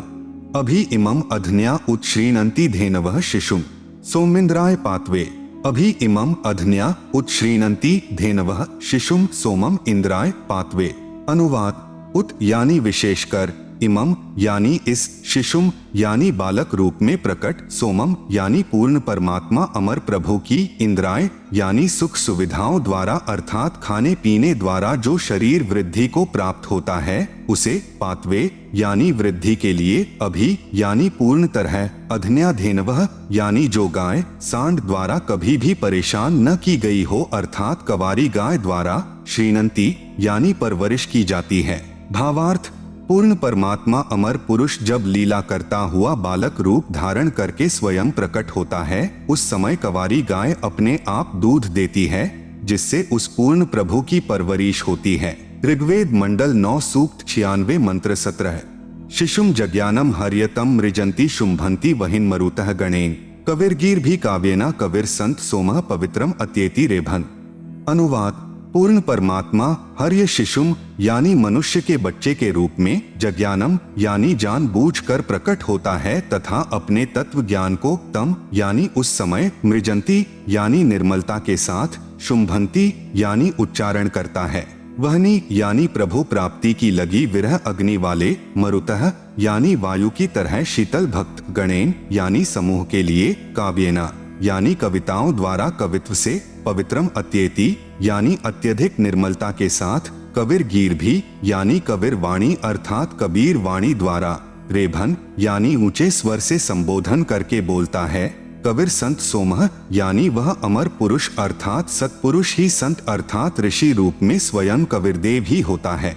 अभि इमं अधन्या उत्श्रीणन्ति धेनवः शिशुं सोमिन्द्राय पात्वे। अभि इमं अधन्या उत्श्रीणन्ति धेनवः शिशुं सोमम इंद्राय पात्वे। अनुवाद उत यानी विशेषकर, इमम यानी इस, शिशुम यानी बालक रूप में प्रकट, सोमम यानी पूर्ण परमात्मा अमर प्रभु की, इंद्राय यानी सुख सुविधाओं द्वारा अर्थात खाने पीने द्वारा जो शरीर वृद्धि को प्राप्त होता है उसे, पात्वे यानी वृद्धि के लिए, अभि यानी पूर्ण तरह, अधन्याधेनवः यानी जो गाय सांड द्वारा कभी भी परेशान न की गई हो अर्थात कवारी गाय द्वारा, श्रीणंती यानी परवरिश की जाती है। भावार्थ, पूर्ण परमात्मा अमर पुरुष जब लीला करता हुआ बालक रूप धारण करके स्वयं प्रकट होता है उस समय कवारी गाय अपने आप दूध देती है जिससे उस पूर्ण प्रभु की परवरिश होती है। ऋग्वेद मंडल 9 सूक्त 96 मंत्र 17। शिशुम जज्ञानम हर्यतम मृजंती शुंभंती वहिन मरुतः गणेन। कविर्गीर भी काव्येना कविर संत सोमः पवित्रम अत्येति रेभन। अनुवाद। पूर्ण परमात्मा हर्य शिशुम यानी मनुष्य के बच्चे के रूप में जज्ञानम यानी जानबूझकर प्रकट होता है तथा अपने तत्व ज्ञान को तम यानी उस समय, मृजंती यानी निर्मलता के साथ, शुंभंती यानी उच्चारण करता है, वहनी यानी प्रभु प्राप्ति की लगी विरह अग्नि वाले, मरुतः यानी वायु की तरह शीतल भक्त, गणेन यानी समूह के लिए, काव्येना यानी कविताओं द्वारा कवित्व से, पवित्रम अत्येति यानी अत्यधिक निर्मलता के साथ, कविर गीर भी यानी कविर वाणी अर्थात कबीर वाणी द्वारा, रेभन यानी ऊंचे स्वर से संबोधन करके बोलता है, कविर संत सोमः यानी वह अमर पुरुष अर्थात सत्पुरुष ही संत अर्थात ऋषि रूप में स्वयं कबीरदेव ही होता है।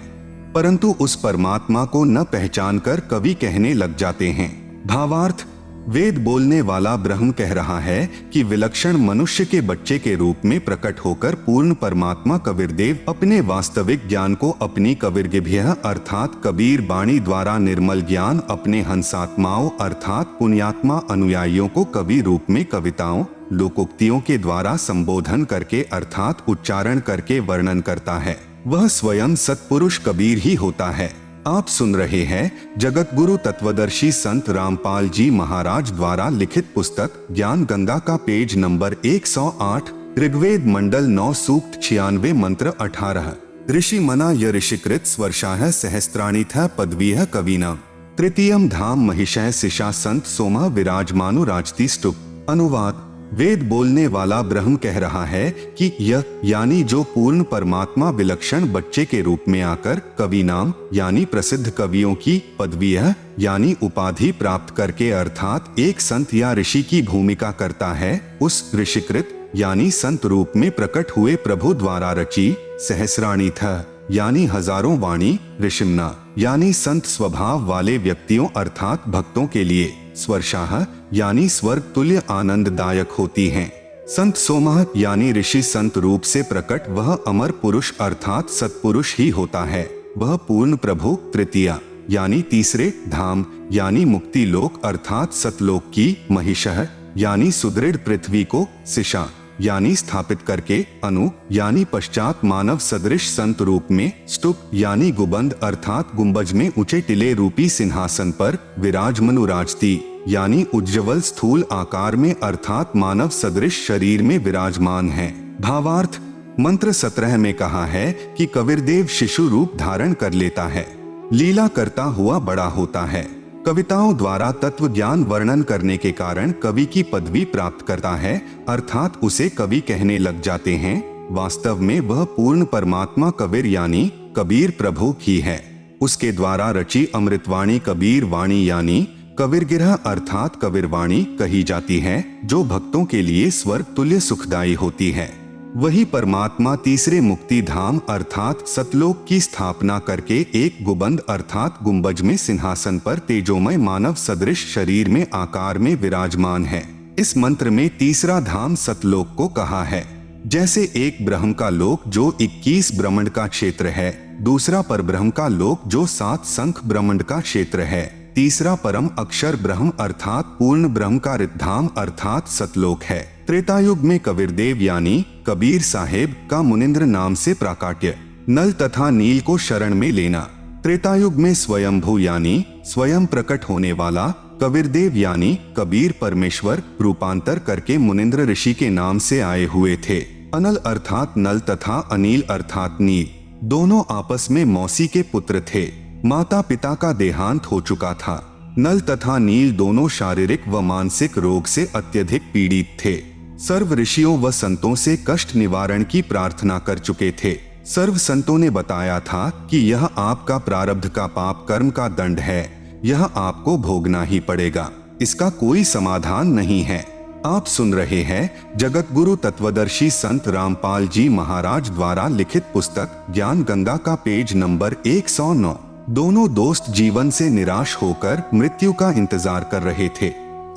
परंतु उस परमात्मा को न पहचानकर कवि कहने लग जाते हैं। भावार्थ। वेद बोलने वाला ब्रह्म कह रहा है कि विलक्षण मनुष्य के बच्चे के रूप में प्रकट होकर पूर्ण परमात्मा कबीरदेव अपने वास्तविक ज्ञान को अपनी कविर्गिभ्यः अर्थात कबीर बाणी द्वारा निर्मल ज्ञान अपने हंसात्माओं अर्थात पुण्यात्मा अनुयायियों को कवि रूप में कविताओं, लोकोक्तियों के द्वारा संबोधन करके अर्थात उच्चारण करके वर्णन करता है। वह स्वयं सत्पुरुष कबीर ही होता है। आप सुन रहे हैं जगत गुरु तत्वदर्शी संत रामपाल जी महाराज द्वारा लिखित पुस्तक ज्ञान गंगा का पेज नंबर 108, ऋग्वेद मंडल 9 सूक्त 96 मंत्र 18। ऋषि मना य ऋषिकृत स्वर्षाः सहस्त्राणिथ पदवीः कवीना तृतीयम धाम महिषः सिषा संत सोमः विराजमानो राजती स्तुप। अनुवाद। वेद बोलने वाला ब्रह्म कह रहा है कि यह यानी जो पूर्ण परमात्मा विलक्षण बच्चे के रूप में आकर कवि नाम यानी प्रसिद्ध कवियों की, पदवीयः यानी उपाधि प्राप्त करके अर्थात एक संत या ऋषि की भूमिका करता है, उस ऋषिकृत यानी संत रूप में प्रकट हुए प्रभु द्वारा रची, सहस्राणीथ यानी हजारों वाणी, ऋषिम्ना यानी संत स्वभाव वाले व्यक्तियों अर्थात भक्तों के लिए, स्वर्षाः यानी स्वर्ग तुल्य आनंददायक होती हैं। संत सोमः यानी ऋषि संत रूप से प्रकट वह अमर पुरुष अर्थात सत्पुरुष ही होता है। वह पूर्ण प्रभु तृतीया यानी तीसरे, धाम यानी मुक्ति लोक अर्थात सतलोक की, महिषः यानी सुदृढ़ पृथ्वी को, सिषा यानी स्थापित करके, अनु यानी पश्चात मानव सदृश संत रूप में, स्तूप यानी गुबंद अर्थात गुंबज में ऊंचे टिले रूपी सिंहासन पर, विराजमनु राजती यानी उज्ज्वल स्थूल आकार में अर्थात मानव सदृश शरीर में विराजमान है। भावार्थ। मंत्र 17 में कहा है कि कबीरदेव शिशु रूप धारण कर लेता है, लीला करता हुआ बड़ा होता है, कविताओं द्वारा तत्व ज्ञान वर्णन करने के कारण कवि की पदवी प्राप्त करता है अर्थात उसे कवि कहने लग जाते हैं। वास्तव में वह पूर्ण परमात्मा कबीर यानी कबीर प्रभु ही है। उसके द्वारा रची अमृतवाणी कबीर वाणी यानी कबीरगिरह अर्थात कबीरवाणी कही जाती है, जो भक्तों के लिए स्वर्ग तुल्य सुखदायी होती है। वही परमात्मा तीसरे मुक्ति धाम अर्थात सतलोक की स्थापना करके एक गुबंद अर्थात गुंबज में सिंहासन पर तेजोमय मानव सदृश शरीर में आकार में विराजमान है। इस मंत्र में तीसरा धाम सतलोक को कहा है। जैसे एक ब्रह्म का लोक जो 21 ब्रह्मांड का क्षेत्र है, दूसरा परब्रह्म का लोक जो 7 संख ब्रह्मांड का क्षेत्र है, तीसरा परम अक्षर ब्रह्म अर्थात पूर्ण ब्रह्म का रिद्धाम अर्थात सतलोक है। त्रेतायुग में कबीरदेव यानी कबीर साहेब का मुनिंद्र नाम से प्राकाट्य, नल तथा नील को शरण में लेना। त्रेतायुग में स्वयंभू यानी स्वयं प्रकट होने वाला, कबीरदेव यानी कबीर परमेश्वर रूपांतर करके मुनिंद्र ऋषि के नाम से आए हुए थे। अनल अर्थात नल तथा अनिल अर्थात नील दोनों आपस में मौसी के पुत्र थे। माता पिता का देहांत हो चुका था। नल तथा नील दोनों शारीरिक व मानसिक रोग से अत्यधिक पीड़ित थे। सर्व ऋषियों व संतों से कष्ट निवारण की प्रार्थना कर चुके थे। सर्व संतों ने बताया था कि यह आपका प्रारब्ध का पाप कर्म का दंड है, यह आपको भोगना ही पड़ेगा, इसका कोई समाधान नहीं है। आप सुन रहे हैं जगत गुरु तत्वदर्शी संत रामपाल जी महाराज द्वारा लिखित पुस्तक ज्ञान गंगा का पेज नंबर 109। दोनों दोस्त जीवन से निराश होकर मृत्यु का इंतजार कर रहे थे।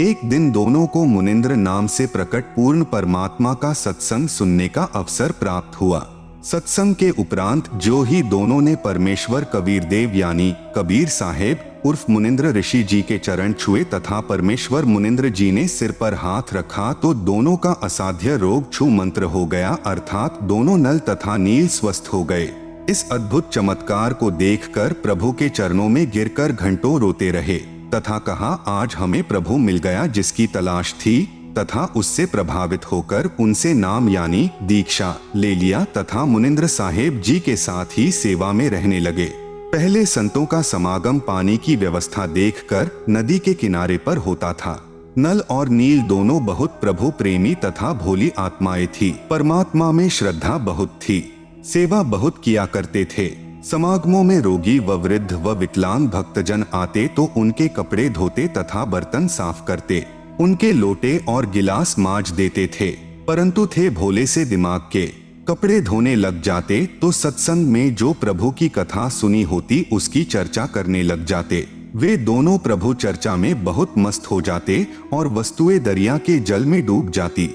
एक दिन दोनों को मुनिंद्र नाम से प्रकट पूर्ण परमात्मा का सत्संग सुनने का अवसर प्राप्त हुआ। सत्संग के उपरांत जो ही दोनों ने परमेश्वर कबीरदेव यानी कबीर साहेब उर्फ मुनिंद्र ऋषि जी के चरण छुए तथा परमेश्वर मुनिंद्र जी ने सिर पर हाथ रखा तो दोनों का असाध्य रोग छू मंत्र हो गया, अर्थात दोनों नल तथा नील स्वस्थ हो गए। इस अद्भुत चमत्कार को देखकर प्रभु के चरणों में गिरकर घंटों रोते रहे तथा कहा, आज हमें प्रभु मिल गया जिसकी तलाश थी, तथा उससे प्रभावित होकर उनसे नाम यानी दीक्षा ले लिया तथा मुनिंद्र साहेब जी के साथ ही सेवा में रहने लगे। पहले संतों का समागम पानी की व्यवस्था देखकर नदी के किनारे पर होता था। नल और नील दोनों बहुत प्रभु प्रेमी तथा भोली आत्माएं थी। परमात्मा में श्रद्धा बहुत थी, सेवा बहुत किया करते थे। समागमों में रोगी व वृद्ध व विकलांग भक्तजन आते तो उनके कपड़े धोते तथा बर्तन साफ करते, उनके लोटे और गिलास मांज देते थे। परंतु थे भोले से दिमाग के, कपड़े धोने लग जाते तो सत्संग में जो प्रभु की कथा सुनी होती उसकी चर्चा करने लग जाते। वे दोनों प्रभु चर्चा में बहुत मस्त हो जाते और वस्तुएं दरिया के जल में डूब जाती।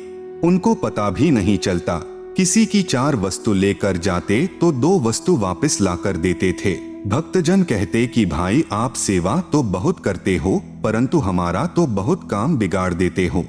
उनको पता भी नहीं चलता। किसी की 4 वस्तु लेकर जाते तो 2 वस्तु वापस लाकर देते थे। भक्तजन कहते कि भाई आप सेवा तो बहुत करते हो परंतु हमारा तो बहुत काम बिगाड़ देते हो।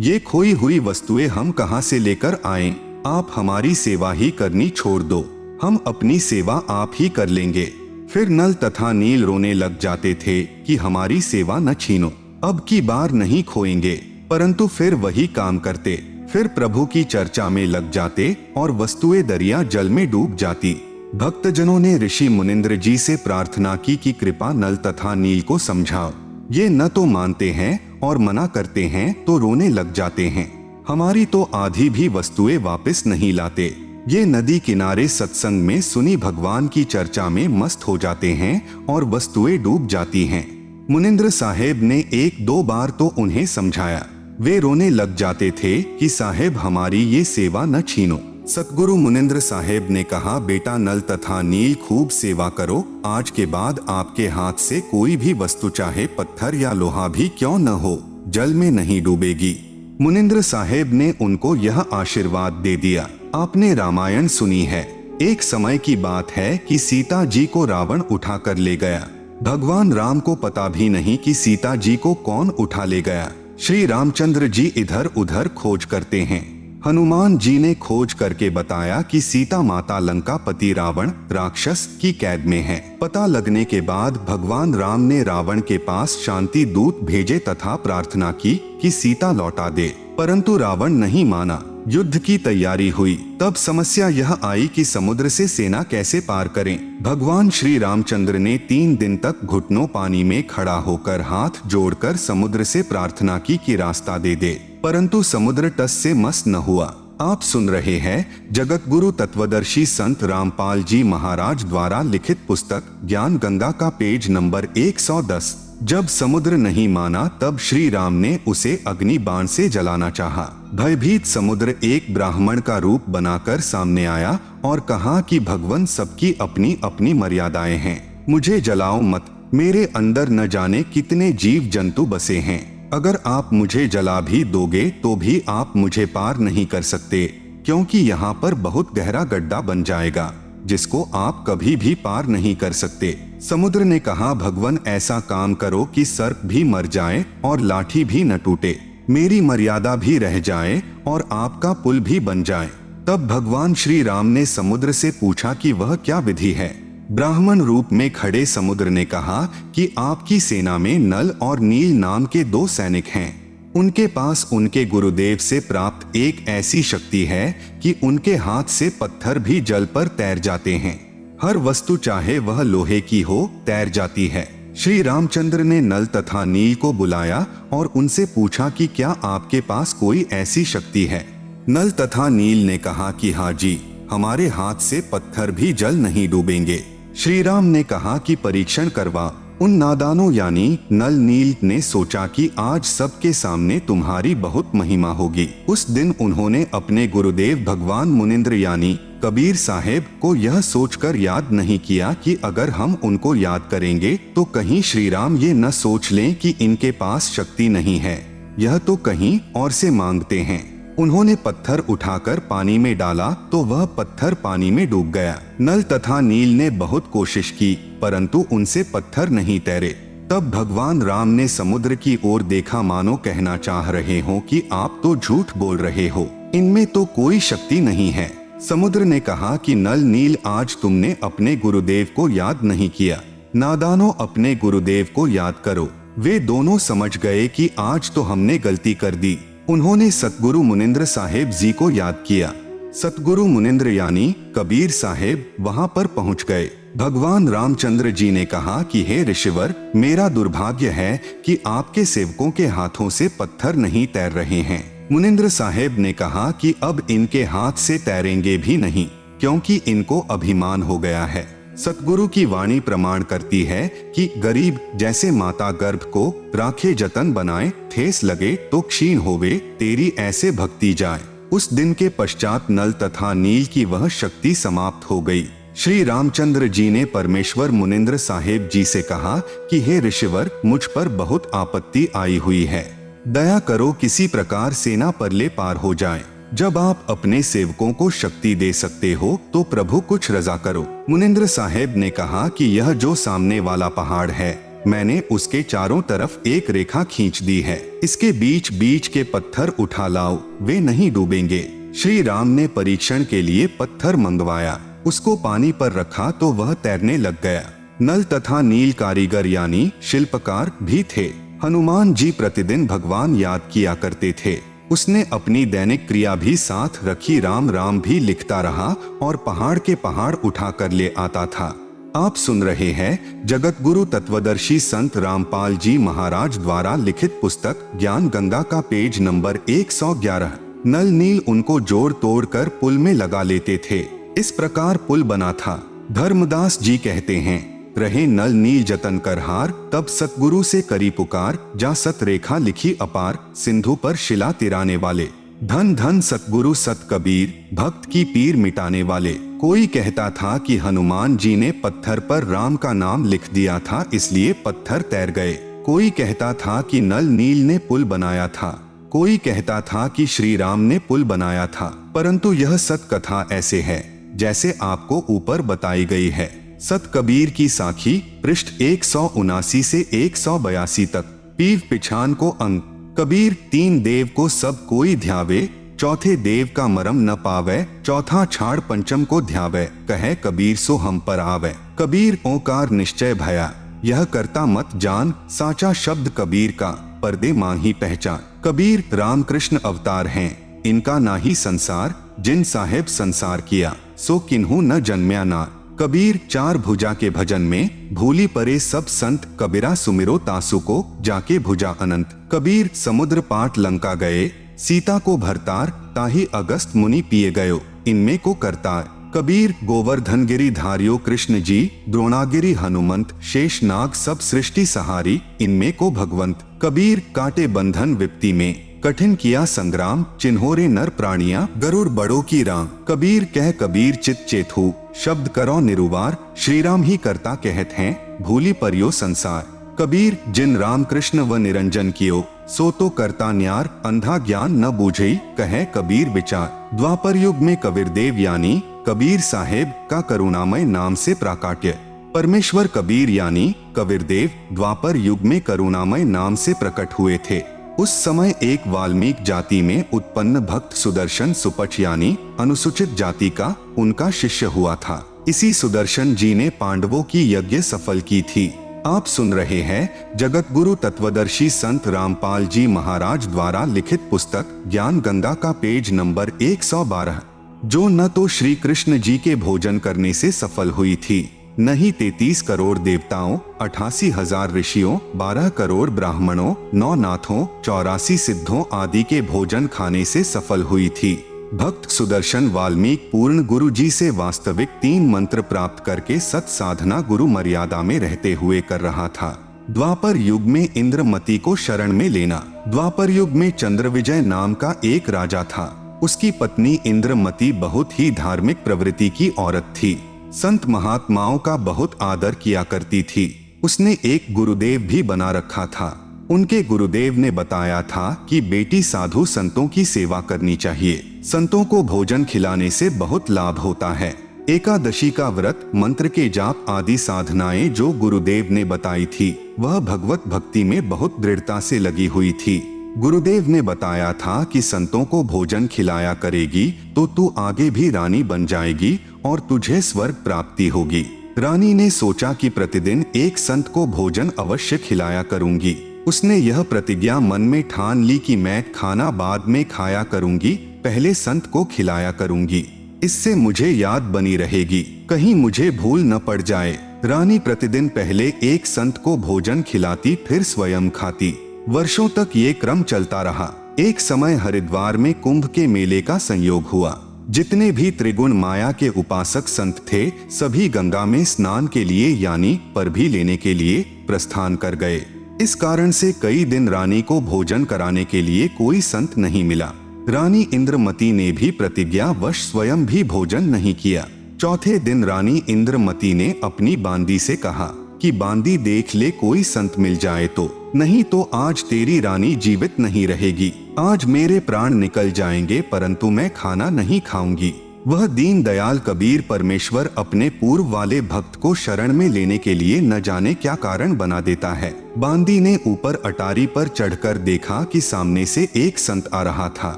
ये खोई हुई वस्तुएं हम कहां से लेकर आएं? आप हमारी सेवा ही करनी छोड़ दो, हम अपनी सेवा आप ही कर लेंगे। फिर नल तथा नील रोने लग जाते थे कि हमारी सेवा न छीनो, अब की बार नहीं खोएंगे। परंतु फिर वही काम करते, फिर प्रभु की चर्चा में लग जाते और वस्तुएं दरिया जल में डूब जाती। भक्तजनों ने ऋषि मुनिंद्र जी से प्रार्थना की कि कृपा नल तथा नील को समझाओ। ये न तो मानते हैं और मना करते हैं तो रोने लग जाते हैं। हमारी तो आधी भी वस्तुएं वापस नहीं लाते। ये नदी किनारे सत्संग में सुनी भगवान की चर्चा में मस्त हो जाते हैं और वस्तुएं डूब जाती हैं। मुनिंद्र साहेब ने 1-2 बार तो उन्हें समझाया। वे रोने लग जाते थे कि साहेब हमारी ये सेवा न छीनो। सतगुरु मुनिंद्र साहेब ने कहा, बेटा नल तथा नील खूब सेवा करो, आज के बाद आपके हाथ से कोई भी वस्तु चाहे पत्थर या लोहा भी क्यों न हो जल में नहीं डूबेगी। मुनिंद्र साहेब ने उनको यह आशीर्वाद दे दिया। आपने रामायण सुनी है। एक समय की बात है कि सीता जी को रावण उठा कर ले गया। भगवान राम को पता भी नहीं कि सीता जी को कौन उठा ले गया। श्री रामचंद्र जी इधर उधर खोज करते हैं। हनुमान जी ने खोज करके बताया कि सीता माता लंका पति रावण राक्षस की कैद में है। पता लगने के बाद भगवान राम ने रावण के पास शांति दूत भेजे तथा प्रार्थना की कि सीता लौटा दे, परंतु रावण नहीं माना। युद्ध की तैयारी हुई। तब समस्या यह आई कि समुद्र से सेना कैसे पार करें। भगवान श्री रामचंद्र ने 3 दिन तक घुटनों पानी में खड़ा होकर हाथ जोड़कर समुद्र से प्रार्थना की कि रास्ता दे दे, परंतु समुद्र टस से मस न हुआ। आप सुन रहे हैं जगत गुरु तत्वदर्शी संत रामपाल जी महाराज द्वारा लिखित पुस्तक ज्ञान गंगा का पेज नंबर 110। जब समुद्र नहीं माना तब श्री राम ने उसे अग्नि बाण से जलाना चाहा। भयभीत समुद्र एक ब्राह्मण का रूप बनाकर सामने आया और कहा कि भगवान सबकी अपनी अपनी मर्यादाएं हैं, मुझे जलाओ मत, मेरे अंदर न जाने कितने जीव जंतु बसे हैं। अगर आप मुझे जला भी दोगे तो भी आप मुझे पार नहीं कर सकते, क्योंकि यहाँ पर बहुत गहरा गड्ढा बन जाएगा जिसको आप कभी भी पार नहीं कर सकते। समुद्र ने कहा, भगवान ऐसा काम करो कि सर्प भी मर जाए और लाठी भी न टूटे, मेरी मर्यादा भी रह जाए और आपका पुल भी बन जाए। तब भगवान श्री राम ने समुद्र से पूछा कि वह क्या विधि है। ब्राह्मण रूप में खड़े समुद्र ने कहा कि आपकी सेना में नल और नील नाम के 2 सैनिक हैं। उनके पास उनके गुरुदेव से प्राप्त एक ऐसी शक्ति है कि उनके हाथ से पत्थर भी जल पर तैर जाते हैं। हर वस्तु चाहे वह लोहे की हो तैर जाती है। श्री रामचंद्र ने नल तथा नील को बुलाया और उनसे पूछा कि क्या आपके पास कोई ऐसी शक्ति है। नल तथा नील ने कहा कि हाँ जी, हमारे हाथ से पत्थर भी जल नहीं डूबेंगे। श्री राम ने कहा कि परीक्षण करवा। उन नादानों यानी नल नील ने सोचा कि आज सबके सामने तुम्हारी बहुत महिमा होगी। उस दिन उन्होंने अपने गुरुदेव भगवान मुनिंद्र यानी कबीर साहेब को यह सोचकर याद नहीं किया कि अगर हम उनको याद करेंगे तो कहीं श्री राम ये न सोच लें कि इनके पास शक्ति नहीं है, यह तो कहीं और से मांगते हैं। उन्होंने पत्थर उठाकर पानी में डाला तो वह पत्थर पानी में डूब गया। नल तथा नील ने बहुत कोशिश की परंतु उनसे पत्थर नहीं तैरे। तब भगवान राम ने समुद्र की ओर देखा, मानो कहना चाह रहे हो कि आप तो झूठ बोल रहे हो, इनमें तो कोई शक्ति नहीं है। समुद्र ने कहा कि नल नील, आज तुमने अपने गुरुदेव को याद नहीं किया। नादानों, अपने गुरुदेव को याद करो। वे दोनों समझ गए कि आज तो हमने गलती कर दी। उन्होंने सतगुरु मुनिंद्र साहेब जी को याद किया। सतगुरु मुनिंद्र यानी कबीर साहेब वहां पर पहुंच गए। भगवान रामचंद्र जी ने कहा कि हे ऋषिवर, मेरा दुर्भाग्य है कि आपके सेवकों के हाथों से पत्थर नहीं तैर रहे हैं। मुनिंद्र साहेब ने कहा कि अब इनके हाथ से तैरेंगे भी नहीं, क्योंकि इनको अभिमान हो गया है। सतगुरु की वाणी प्रमाण करती है कि गरीब जैसे माता गर्भ को राखे जतन बनाए, ठेस लगे तो क्षीण होवे, तेरी ऐसे भक्ति जाए। उस दिन के पश्चात नल तथा नील की वह शक्ति समाप्त हो गई। श्री रामचंद्र जी ने परमेश्वर मुनिंद्र साहेब जी से कहा कि हे ऋषिवर, मुझ पर बहुत आपत्ति आई हुई है, दया करो, किसी प्रकार सेना परले पार हो जाए। जब आप अपने सेवकों को शक्ति दे सकते हो तो प्रभु कुछ रजा करो। मुनिंद्र साहेब ने कहा कि यह जो सामने वाला पहाड़ है, मैंने उसके चारों तरफ एक रेखा खींच दी है, इसके बीच बीच के पत्थर उठा लाओ, वे नहीं डूबेंगे। श्री राम ने परीक्षण के लिए पत्थर मंगवाया, उसको पानी पर रखा तो वह तैरने लग गया। नल तथा नील कारीगर यानी शिल्पकार भी थे। हनुमान जी प्रतिदिन भगवान याद किया करते थे। उसने अपनी दैनिक क्रिया भी साथ रखी, राम राम भी लिखता रहा और पहाड़ के पहाड़ उठा कर ले आता था। आप सुन रहे हैं जगत गुरु तत्वदर्शी संत रामपाल जी महाराज द्वारा लिखित पुस्तक ज्ञान गंगा का पेज नंबर 111। नल नील उनको जोड़ तोड़ कर पुल में लगा लेते थे। इस प्रकार पुल बना था। धर्मदास जी कहते हैं, रहे नल नील जतन कर हार, तब सतगुरु से करी पुकार, जा सत रेखा लिखी अपार, सिंधु पर शिला तिराने वाले। धन धन सतगुरु सत कबीर, भक्त की पीर मिटाने वाले। कोई कहता था कि हनुमान जी ने पत्थर पर राम का नाम लिख दिया था, इसलिए पत्थर तैर गए। कोई कहता था कि नल नील ने पुल बनाया था। कोई कहता था कि श्री राम ने पुल बनाया था, परंतु यह सत कथा ऐसे है जैसे आपको ऊपर बताई गई है। सत कबीर की साखी, पृष्ठ 179 से 182 तक। पीव पिछान को अंग, कबीर तीन देव को सब कोई ध्यावे, चौथे देव का मरम न पावे, चौथा छाड़ पंचम को ध्यावे, कहे कबीर सो हम पर आवे। कबीर ओंकार निश्चय भया, यह करता मत जान, साचा शब्द कबीर का, पर्दे माही पहचान। कबीर रामकृष्ण अवतार हैं, इनका ना ही संसार, जिन साहेब संसार किया, सो किन्हू न जन्म्या ना। कबीर चार भुजा के भजन में, भूली परे सब संत, कबीरा सुमिरो तासु को, जाके भुजा अनंत। कबीर समुद्र पाट लंका गए, सीता को भरतार, ताही अगस्त मुनि पिए गयो, इनमें को करतार। कबीर गोवर्धन गिरी धारियो कृष्ण जी, द्रोणागिरी हनुमंत, शेष नाग सब सृष्टि सहारी, इनमें को भगवंत। कबीर काटे बंधन विपत्ति में, कठिन किया संग्राम, चिन्होरे नर प्राणिया, गरुड़ बड़ों की राम। कबीर कह कबीर चित चेतु, शब्द करो निरुवार, श्री राम ही करता कहत हैं, भूली परियो संसार। कबीर जिन राम कृष्ण व निरंजन कियो, सो तो करता न्यार, अंधा ज्ञान न बूझई, कहे कबीर विचार। द्वापर युग में कबीर देव यानी कबीर साहेब का करुणामय नाम से प्राकाट्य। परमेश्वर कबीर यानी कबीर देव द्वापर युग में करुणामय नाम से प्रकट हुए थे। उस समय एक वाल्मीकि जाति में उत्पन्न भक्त सुदर्शन सुपच यानी अनुसूचित जाति का उनका शिष्य हुआ था। इसी सुदर्शन जी ने पांडवों की यज्ञ सफल की थी। आप सुन रहे हैं जगत गुरु तत्वदर्शी संत रामपाल जी महाराज द्वारा लिखित पुस्तक ज्ञान गंगा का पेज नंबर 112, जो न तो श्री कृष्ण जी के भोजन करने से सफल हुई थी, न ही 33 करोड़ देवताओं, 88,000 ऋषियों, 12 करोड़ ब्राह्मणों, 9 नाथों, 84 सिद्धों आदि के भोजन खाने से सफल हुई थी। भक्त सुदर्शन वाल्मीकि पूर्ण गुरु जी से वास्तविक 3 मंत्र प्राप्त करके सत साधना गुरु मर्यादा में रहते हुए कर रहा था। द्वापर युग में इंद्रमती को शरण में लेना। द्वापर युग में चंद्रविजय नाम का एक राजा था। उसकी पत्नी इंद्रमती बहुत ही धार्मिक प्रवृत्ति की औरत थी। संत महात्माओं का बहुत आदर किया करती थी। उसने एक गुरुदेव भी बना रखा था। उनके गुरुदेव ने बताया था कि बेटी साधु संतों की सेवा करनी चाहिए। संतों को भोजन खिलाने से बहुत लाभ होता है। एकादशी का व्रत, मंत्र के जाप आदि साधनाएं जो गुरुदेव ने बताई थी, वह भगवत भक्ति में बहुत दृढ़ता से लगी हुई थी। गुरुदेव ने बताया था कि संतों को भोजन खिलाया करेगी तो तू आगे भी रानी बन जाएगी और तुझे स्वर्ग प्राप्ति होगी। रानी ने सोचा कि प्रतिदिन एक संत को भोजन अवश्य खिलाया करूंगी। उसने यह प्रतिज्ञा मन में ठान ली कि मैं खाना बाद में खाया करूंगी, पहले संत को खिलाया करूंगी। इससे मुझे याद बनी रहेगी, कहीं मुझे भूल न पड़ जाए। रानी प्रतिदिन पहले एक संत को भोजन खिलाती, फिर स्वयं खाती। वर्षों तक ये क्रम चलता रहा। एक समय हरिद्वार में कुंभ के मेले का संयोग हुआ। जितने भी त्रिगुण माया के उपासक संत थे, सभी गंगा में स्नान के लिए यानी परभी लेने के लिए प्रस्थान कर गए। इस कारण से कई दिन रानी को भोजन कराने के लिए कोई संत नहीं मिला। रानी इंद्रमती ने भी प्रतिज्ञावश स्वयं भी भोजन नहीं किया। चौथे दिन रानी इंद्रमती ने अपनी बांदी से कहा कि बांदी देख ले, कोई संत मिल जाए तो, नहीं तो आज तेरी रानी जीवित नहीं रहेगी। आज मेरे प्राण निकल जाएंगे परंतु मैं खाना नहीं खाऊंगी। वह दीन दयाल कबीर परमेश्वर अपने पूर्व वाले भक्त को शरण में लेने के लिए न जाने क्या कारण बना देता है। बांदी ने ऊपर अटारी पर चढ़कर देखा कि सामने से एक संत आ रहा था।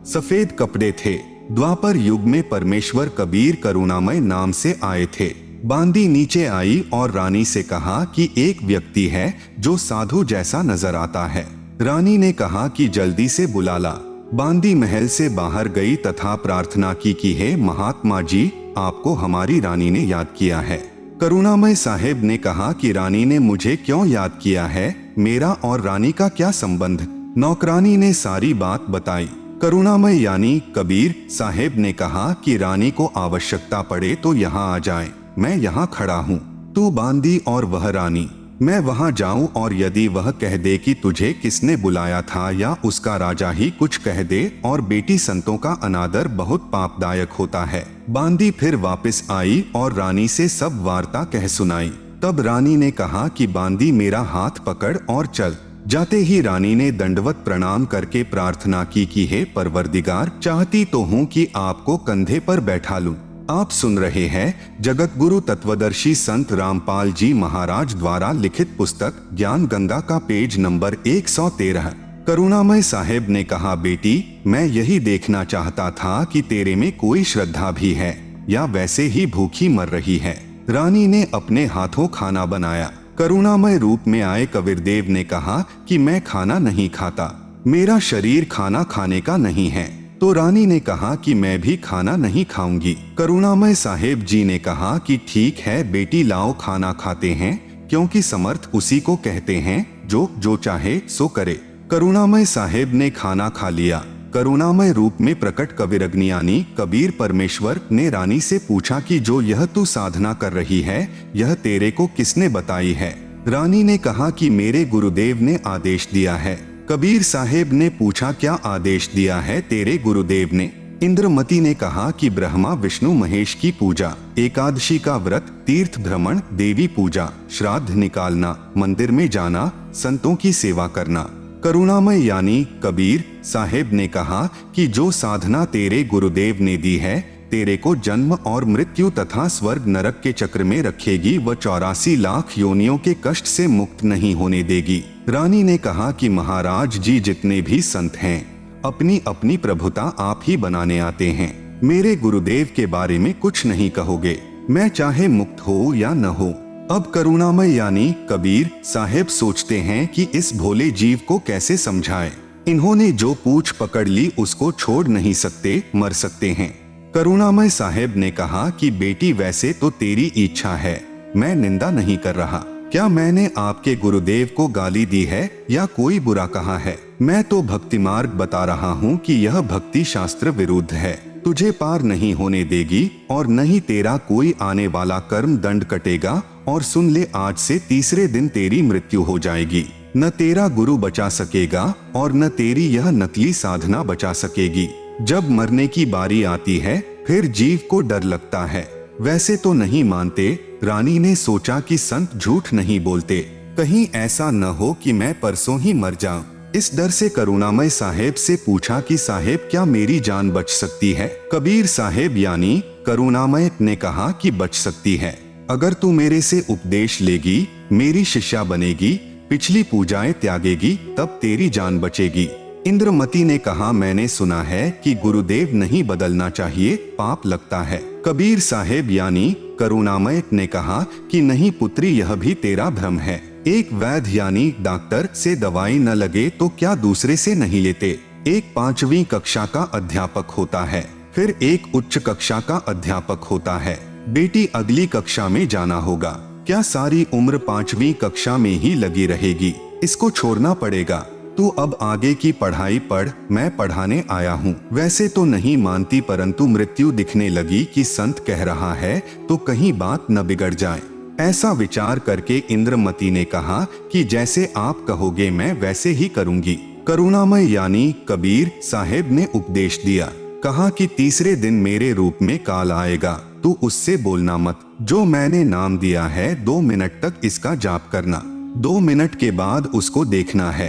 सफेद कपड़े थे। द्वापर युग में परमेश्वर कबीर करुणामय नाम से आए थे। बांदी नीचे आई और रानी से कहा कि एक व्यक्ति है जो साधु जैसा नजर आता है। रानी ने कहा कि जल्दी से बुला ला। बांदी महल से बाहर गई तथा प्रार्थना की कि हे महात्मा जी, आपको हमारी रानी ने याद किया है। करुणामय साहेब ने कहा कि रानी ने मुझे क्यों याद किया है, मेरा और रानी का क्या संबंध। नौकरानी ने सारी बात बताई। करुणामय यानी कबीर साहेब ने कहा कि रानी को आवश्यकता पड़े तो यहाँ आ जाए, मैं यहाँ खड़ा हूँ। तू बांदी और वह रानी, मैं वहां जाऊं और यदि वह कह दे कि तुझे किसने बुलाया था या उसका राजा ही कुछ कह दे और बेटी संतों का अनादर बहुत पापदायक होता है। बांदी फिर वापस आई और रानी से सब वार्ता कह सुनाई। तब रानी ने कहा कि बांदी मेरा हाथ पकड़ और चल। जाते ही रानी ने दंडवत प्रणाम करके प्रार्थना की कि हे परवरदिगार, चाहती तो हूँ कि आपको कंधे पर बैठा लूं। आप सुन रहे हैं जगत गुरु तत्वदर्शी संत रामपाल जी महाराज द्वारा लिखित पुस्तक ज्ञान गंगा का पेज नंबर 113। करुणामय साहेब ने कहा, बेटी मैं यही देखना चाहता था कि तेरे में कोई श्रद्धा भी है या वैसे ही भूखी मर रही है। रानी ने अपने हाथों खाना बनाया। करुणामय रूप में आए कबीरदेव ने कहा कि मैं खाना नहीं खाता, मेरा शरीर खाना खाने का नहीं है। तो रानी ने कहा कि मैं भी खाना नहीं खाऊंगी। करुणामय साहेब जी ने कहा कि ठीक है बेटी, लाओ खाना खाते हैं, क्योंकि समर्थ उसी को कहते हैं जो चाहे सो करे। करुणामय साहेब ने खाना खा लिया। करुणामय रूप में प्रकट कविरग्नियानी कबीर परमेश्वर ने रानी से पूछा कि जो यह तू साधना कर रही है, यह तेरे को किसने बताई है। रानी ने कहा कि मेरे गुरुदेव ने आदेश दिया है। कबीर साहेब ने पूछा, क्या आदेश दिया है तेरे गुरुदेव ने। इंद्रमती ने कहा कि ब्रह्मा विष्णु महेश की पूजा, एकादशी का व्रत, तीर्थ भ्रमण, देवी पूजा, श्राद्ध निकालना, मंदिर में जाना, संतों की सेवा करना। करुणामय यानी कबीर साहेब ने कहा कि जो साधना तेरे गुरुदेव ने दी है, तेरे को जन्म और मृत्यु तथा स्वर्ग नरक के चक्र में रखेगी व 84 लाख योनियों के कष्ट से मुक्त नहीं होने देगी। रानी ने कहा कि महाराज जी, जितने भी संत हैं अपनी अपनी प्रभुता आप ही बनाने आते हैं। मेरे गुरुदेव के बारे में कुछ नहीं कहोगे, मैं चाहे मुक्त हो या न हो। अब करुणामय यानी कबीर साहेब सोचते हैं कि इस भोले जीव को कैसे समझाएं। इन्होंने जो पूछ पकड़ ली उसको छोड़ नहीं सकते, मर सकते हैं। करुणामय साहेब ने कहा कि बेटी वैसे तो तेरी इच्छा है, मैं निंदा नहीं कर रहा। क्या मैंने आपके गुरुदेव को गाली दी है या कोई बुरा कहा है? मैं तो भक्ति मार्ग बता रहा हूँ कि यह भक्ति शास्त्र विरुद्ध है, तुझे पार नहीं होने देगी और न ही तेरा कोई आने वाला कर्म दंड कटेगा। और सुन ले, आज से तीसरे दिन तेरी मृत्यु हो जाएगी। न तेरा गुरु बचा सकेगा और न तेरी यह नकली साधना बचा सकेगी। जब मरने की बारी आती है फिर जीव को डर लगता है। वैसे तो नहीं मानते। रानी ने सोचा कि संत झूठ नहीं बोलते, कहीं ऐसा न हो कि मैं परसों ही मर जाऊं। इस डर से करुणामय साहेब से पूछा कि साहेब, क्या मेरी जान बच सकती है? कबीर साहेब यानी करुणामय ने कहा कि बच सकती है। अगर तू मेरे से उपदेश लेगी, मेरी शिष्या बनेगी, पिछली पूजाएं त्यागेगी तब तेरी जान बचेगी। इंद्रमती ने कहा, मैंने सुना है कि गुरुदेव नहीं बदलना चाहिए, पाप लगता है। कबीर साहेब यानी करुणामय ने कहा कि नहीं पुत्री, यह भी तेरा भ्रम है। एक वैद्य यानी डॉक्टर से दवाई न लगे तो क्या दूसरे से नहीं लेते। एक 5वीं कक्षा का अध्यापक होता है, फिर एक उच्च कक्षा का अध्यापक होता है। बेटी अगली कक्षा में जाना होगा, क्या सारी उम्र 5वीं कक्षा में ही लगी रहेगी? इसको छोड़ना पड़ेगा। तू अब आगे की पढ़ाई पढ़, मैं पढ़ाने आया हूँ। वैसे तो नहीं मानती, परंतु मृत्यु दिखने लगी कि संत कह रहा है तो कहीं बात न बिगड़ जाए। ऐसा विचार करके इंद्रमती ने कहा कि जैसे आप कहोगे मैं वैसे ही करूंगी। करुणामय यानी कबीर साहेब ने उपदेश दिया, कहा कि तीसरे दिन मेरे रूप में काल आएगा, तू उससे बोलना मत। जो मैंने नाम दिया है 2 मिनट तक इसका जाप करना, 2 मिनट के बाद उसको देखना है।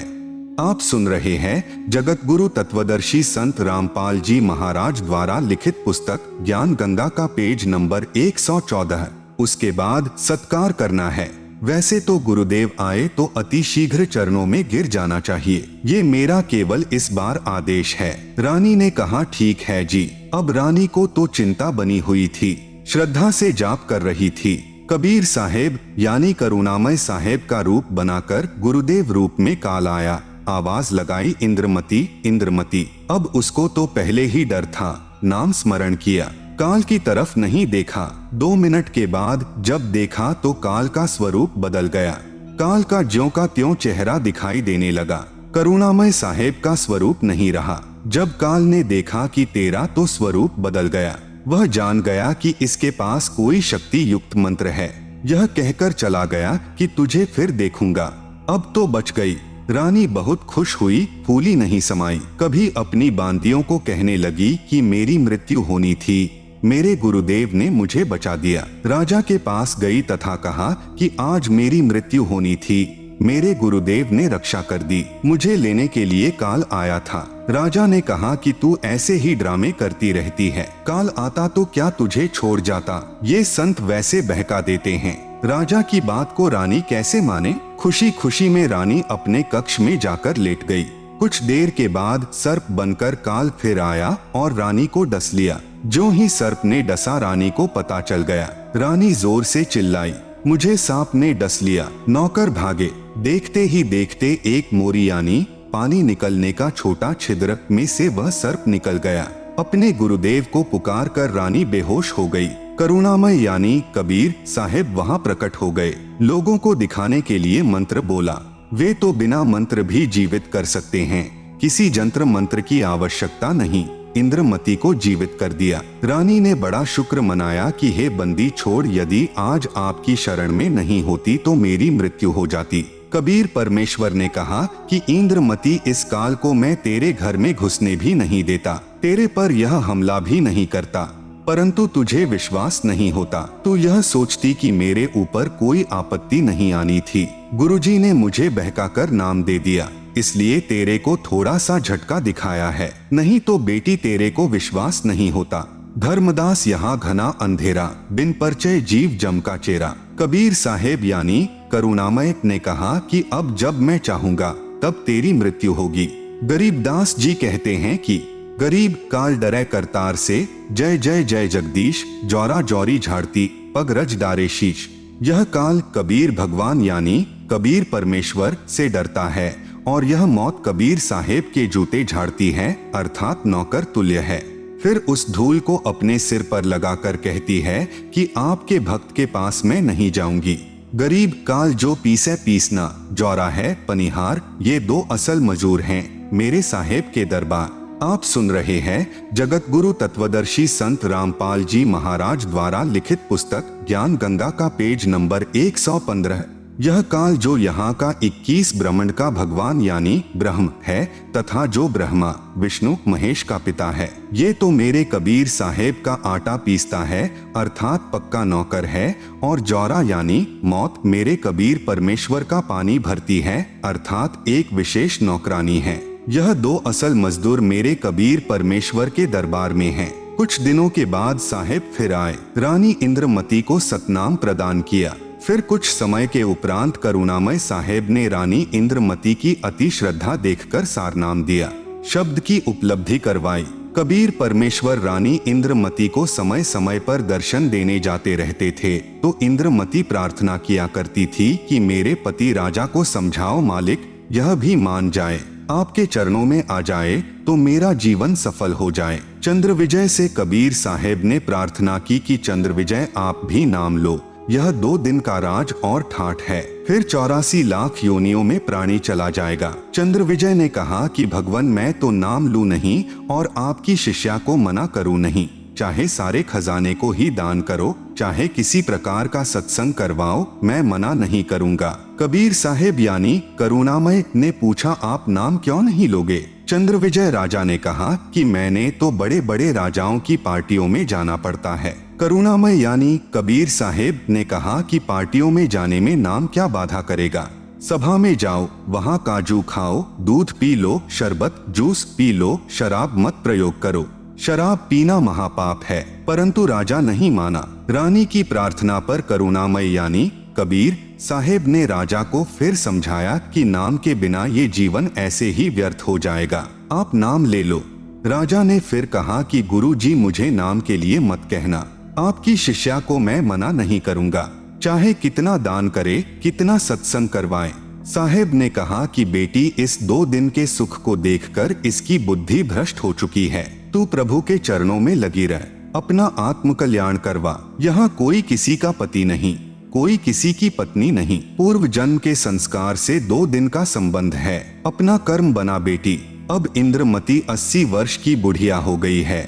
आप सुन रहे हैं जगत गुरु तत्वदर्शी संत रामपाल जी महाराज द्वारा लिखित पुस्तक ज्ञान गंगा का पेज नंबर 114। उसके बाद सत्कार करना है। वैसे तो गुरुदेव आए तो अति शीघ्र चरणों में गिर जाना चाहिए, ये मेरा केवल इस बार आदेश है। रानी ने कहा, ठीक है जी। अब रानी को तो चिंता बनी हुई थी, श्रद्धा से जाप कर रही थी। कबीर साहेब यानी करुणामय साहेब का रूप बनाकर गुरुदेव रूप में काल आया। आवाज लगाई, इंद्रमती इंद्रमती। अब उसको तो पहले ही डर था, नाम स्मरण किया, काल की तरफ नहीं देखा। 2 मिनट के बाद जब देखा तो काल का स्वरूप बदल गया। काल का ज्यों का त्यों चेहरा दिखाई देने लगा। करुणामय साहेब का स्वरूप नहीं रहा। जब काल ने देखा कि तेरा तो स्वरूप बदल गया, वह जान गया कि इसके पास कोई शक्ति युक्त मंत्र है। यह कहकर चला गया कि तुझे फिर देखूंगा, अब तो बच गई। रानी बहुत खुश हुई, फूली नहीं समाई। कभी अपनी बांदियों को कहने लगी कि मेरी मृत्यु होनी थी, मेरे गुरुदेव ने मुझे बचा दिया। राजा के पास गई तथा कहा कि आज मेरी मृत्यु होनी थी, मेरे गुरुदेव ने रक्षा कर दी, मुझे लेने के लिए काल आया था। राजा ने कहा कि तू ऐसे ही ड्रामे करती रहती है, काल आता तो क्या तुझे छोड़ जाता? ये संत वैसे बहका देते हैं। राजा की बात को रानी कैसे माने? खुशी खुशी में रानी अपने कक्ष में जाकर लेट गई। कुछ देर के बाद सर्प बनकर काल फिर आया और रानी को डस लिया। जो ही सर्प ने डसा रानी को पता चल गया। रानी जोर से चिल्लाई, मुझे सांप ने डस लिया। नौकर भागे। देखते ही देखते एक मोरी यानी पानी निकलने का छोटा छिद्र में से वह सर्प निकल गया। अपने गुरुदेव को पुकार कर रानी बेहोश हो गई। करुणामय यानी कबीर साहेब वहां प्रकट हो गए। लोगों को दिखाने के लिए मंत्र बोला। वे तो बिना मंत्र भी जीवित कर सकते हैं, किसी जंत्र मंत्र की आवश्यकता नहीं। इंद्रमती को जीवित कर दिया। रानी ने बड़ा शुक्र मनाया कि हे बंदी छोड़, यदि आज आपकी शरण में नहीं होती तो मेरी मृत्यु हो जाती। कबीर परमेश्वर ने कहा कि इंद्रमती, इस काल को मैं तेरे घर में घुसने भी नहीं देता, तेरे पर यह हमला भी नहीं करता, परंतु तुझे विश्वास नहीं होता। तू यह सोचती कि मेरे ऊपर कोई आपत्ति नहीं आनी थी। गुरुजी ने मुझे बहकाकर नाम दे दिया, इसलिए तेरे को थोड़ा सा झटका दिखाया है, नहीं तो बेटी तेरे को विश्वास नहीं होता। धर्मदास यहाँ घना अंधेरा, बिन परिचय जीव जम का चेहरा। कबीर साहेब यानी करुणामय ने कहा कि अब जब मैं चाहूंगा तब तेरी मृत्यु होगी। गरीबदास जी कहते हैं कि गरीब काल डरे करतार से, जय जय जय जगदीश, जौरा जौरी झाड़ती पग रज डारे शीश। यह काल कबीर भगवान यानी कबीर परमेश्वर से डरता है और यह मौत कबीर साहेब के जूते झाड़ती है, अर्थात नौकर तुल्य है। फिर उस धूल को अपने सिर पर लगाकर कहती है कि आपके भक्त के पास मैं नहीं जाऊंगी। गरीब काल जो पीसे पीसना, जौरा है पनिहार, ये 2 असल मजूर हैं मेरे साहेब के दरबार। आप सुन रहे हैं जगत गुरु तत्वदर्शी संत रामपाल जी महाराज द्वारा लिखित पुस्तक ज्ञान गंगा का पेज नंबर 115। यह काल जो यहाँ का 21 ब्रह्मांड का भगवान यानी ब्रह्म है तथा जो ब्रह्मा विष्णु महेश का पिता है, ये तो मेरे कबीर साहेब का आटा पीसता है, अर्थात पक्का नौकर है। और जौरा यानी मौत मेरे कबीर परमेश्वर का पानी भरती है, अर्थात एक विशेष नौकरानी है। यह 2 असल मजदूर मेरे कबीर परमेश्वर के दरबार में हैं। कुछ दिनों के बाद साहेब फिर आए। रानी इंद्रमती को सतनाम प्रदान किया। फिर कुछ समय के उपरांत करुणामय साहेब ने रानी इंद्रमती की अति श्रद्धा देखकर सारनाम दिया, शब्द की उपलब्धि करवाई। कबीर परमेश्वर रानी इंद्रमती को समय समय पर दर्शन देने जाते रहते थे, तो इंद्रमती प्रार्थना किया करती थी कि मेरे पति राजा को समझाओ मालिक, यह भी मान जाए, आपके चरणों में आ जाए तो मेरा जीवन सफल हो जाए। चंद्रविजय से कबीर साहेब ने प्रार्थना की कि चंद्रविजय आप भी नाम लो, यह 2 दिन का राज और ठाठ है, फिर 84 लाख योनियों में प्राणी चला जाएगा। चंद्रविजय ने कहा कि भगवान मैं तो नाम लूं नहीं और आपकी शिष्या को मना करूं नहीं, चाहे सारे खजाने को ही दान करो, चाहे किसी प्रकार का सत्संग करवाओ, मैं मना नहीं करूंगा। कबीर साहेब यानी करुणामय ने पूछा आप नाम क्यों नहीं लोगे? चंद्रविजय राजा ने कहा कि मैंने तो बड़े बड़े राजाओं की पार्टियों में जाना पड़ता है। करुणामय यानी कबीर साहेब ने कहा कि पार्टियों में जाने में नाम क्या बाधा करेगा, सभा में जाओ, वहाँ काजू खाओ, दूध पी लो, शरबत जूस पी लो, शराब मत प्रयोग करो, शराब पीना महापाप है। परंतु राजा नहीं माना। रानी की प्रार्थना पर करुणामय यानी कबीर साहेब ने राजा को फिर समझाया कि नाम के बिना ये जीवन ऐसे ही व्यर्थ हो जाएगा, आप नाम ले लो। राजा ने फिर कहा कि गुरुजी मुझे नाम के लिए मत कहना, आपकी शिष्या को मैं मना नहीं करूंगा, चाहे कितना दान करे, कितना सत्संग करवाए। साहेब ने कहा कि बेटी इस 2 दिन के सुख को देखकर इसकी बुद्धि भ्रष्ट हो चुकी है, तू प्रभु के चरणों में लगी रह, अपना आत्म कल्याण करवा। यहाँ कोई किसी का पति नहीं, कोई किसी की पत्नी नहीं, पूर्व जन्म के संस्कार से 2 दिन का संबंध है, अपना कर्म बना बेटी। अब इंद्रमती 80 वर्ष की बुढ़िया हो गई है,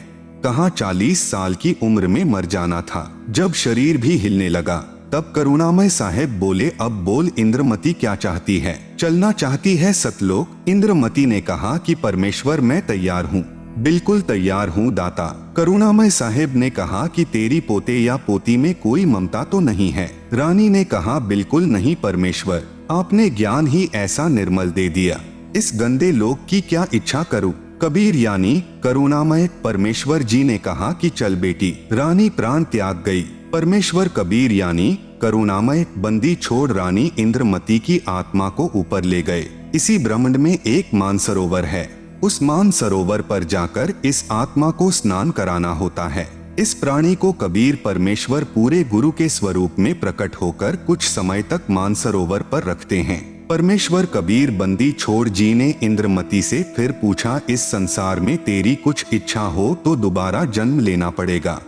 कहाँ 40 साल की उम्र में मर जाना था। जब शरीर भी हिलने लगा तब करुणामय साहेब बोले अब बोल इंद्रमती क्या चाहती है, चलना चाहती है सतलोक? इंद्रमती ने कहा कि परमेश्वर मैं तैयार हूँ, बिल्कुल तैयार हूँ दाता। करुणामय साहेब ने कहा कि तेरी पोते या पोती में कोई ममता तो नहीं है? रानी ने कहा बिल्कुल नहीं परमेश्वर, आपने ज्ञान ही ऐसा निर्मल दे दिया, इस गंदे लोक की क्या इच्छा करूं? कबीर यानी करुणामय परमेश्वर जी ने कहा कि चल बेटी। रानी प्राण त्याग गई। परमेश्वर कबीर यानी करुणामय बंदी छोड़ रानी इंद्रमती की आत्मा को ऊपर ले गए। इसी ब्रह्मांड में एक मानसरोवर है, उस मानसरोवर पर जाकर इस आत्मा को स्नान कराना होता है। इस प्राणी को कबीर परमेश्वर पूरे गुरु के स्वरूप में प्रकट होकर कुछ समय तक मानसरोवर पर रखते हैं। परमेश्वर कबीर बंदी छोड़ जी ने इंद्रमती से फिर पूछा इस संसार में तेरी कुछ इच्छा हो तो दोबारा जन्म लेना पड़ेगा,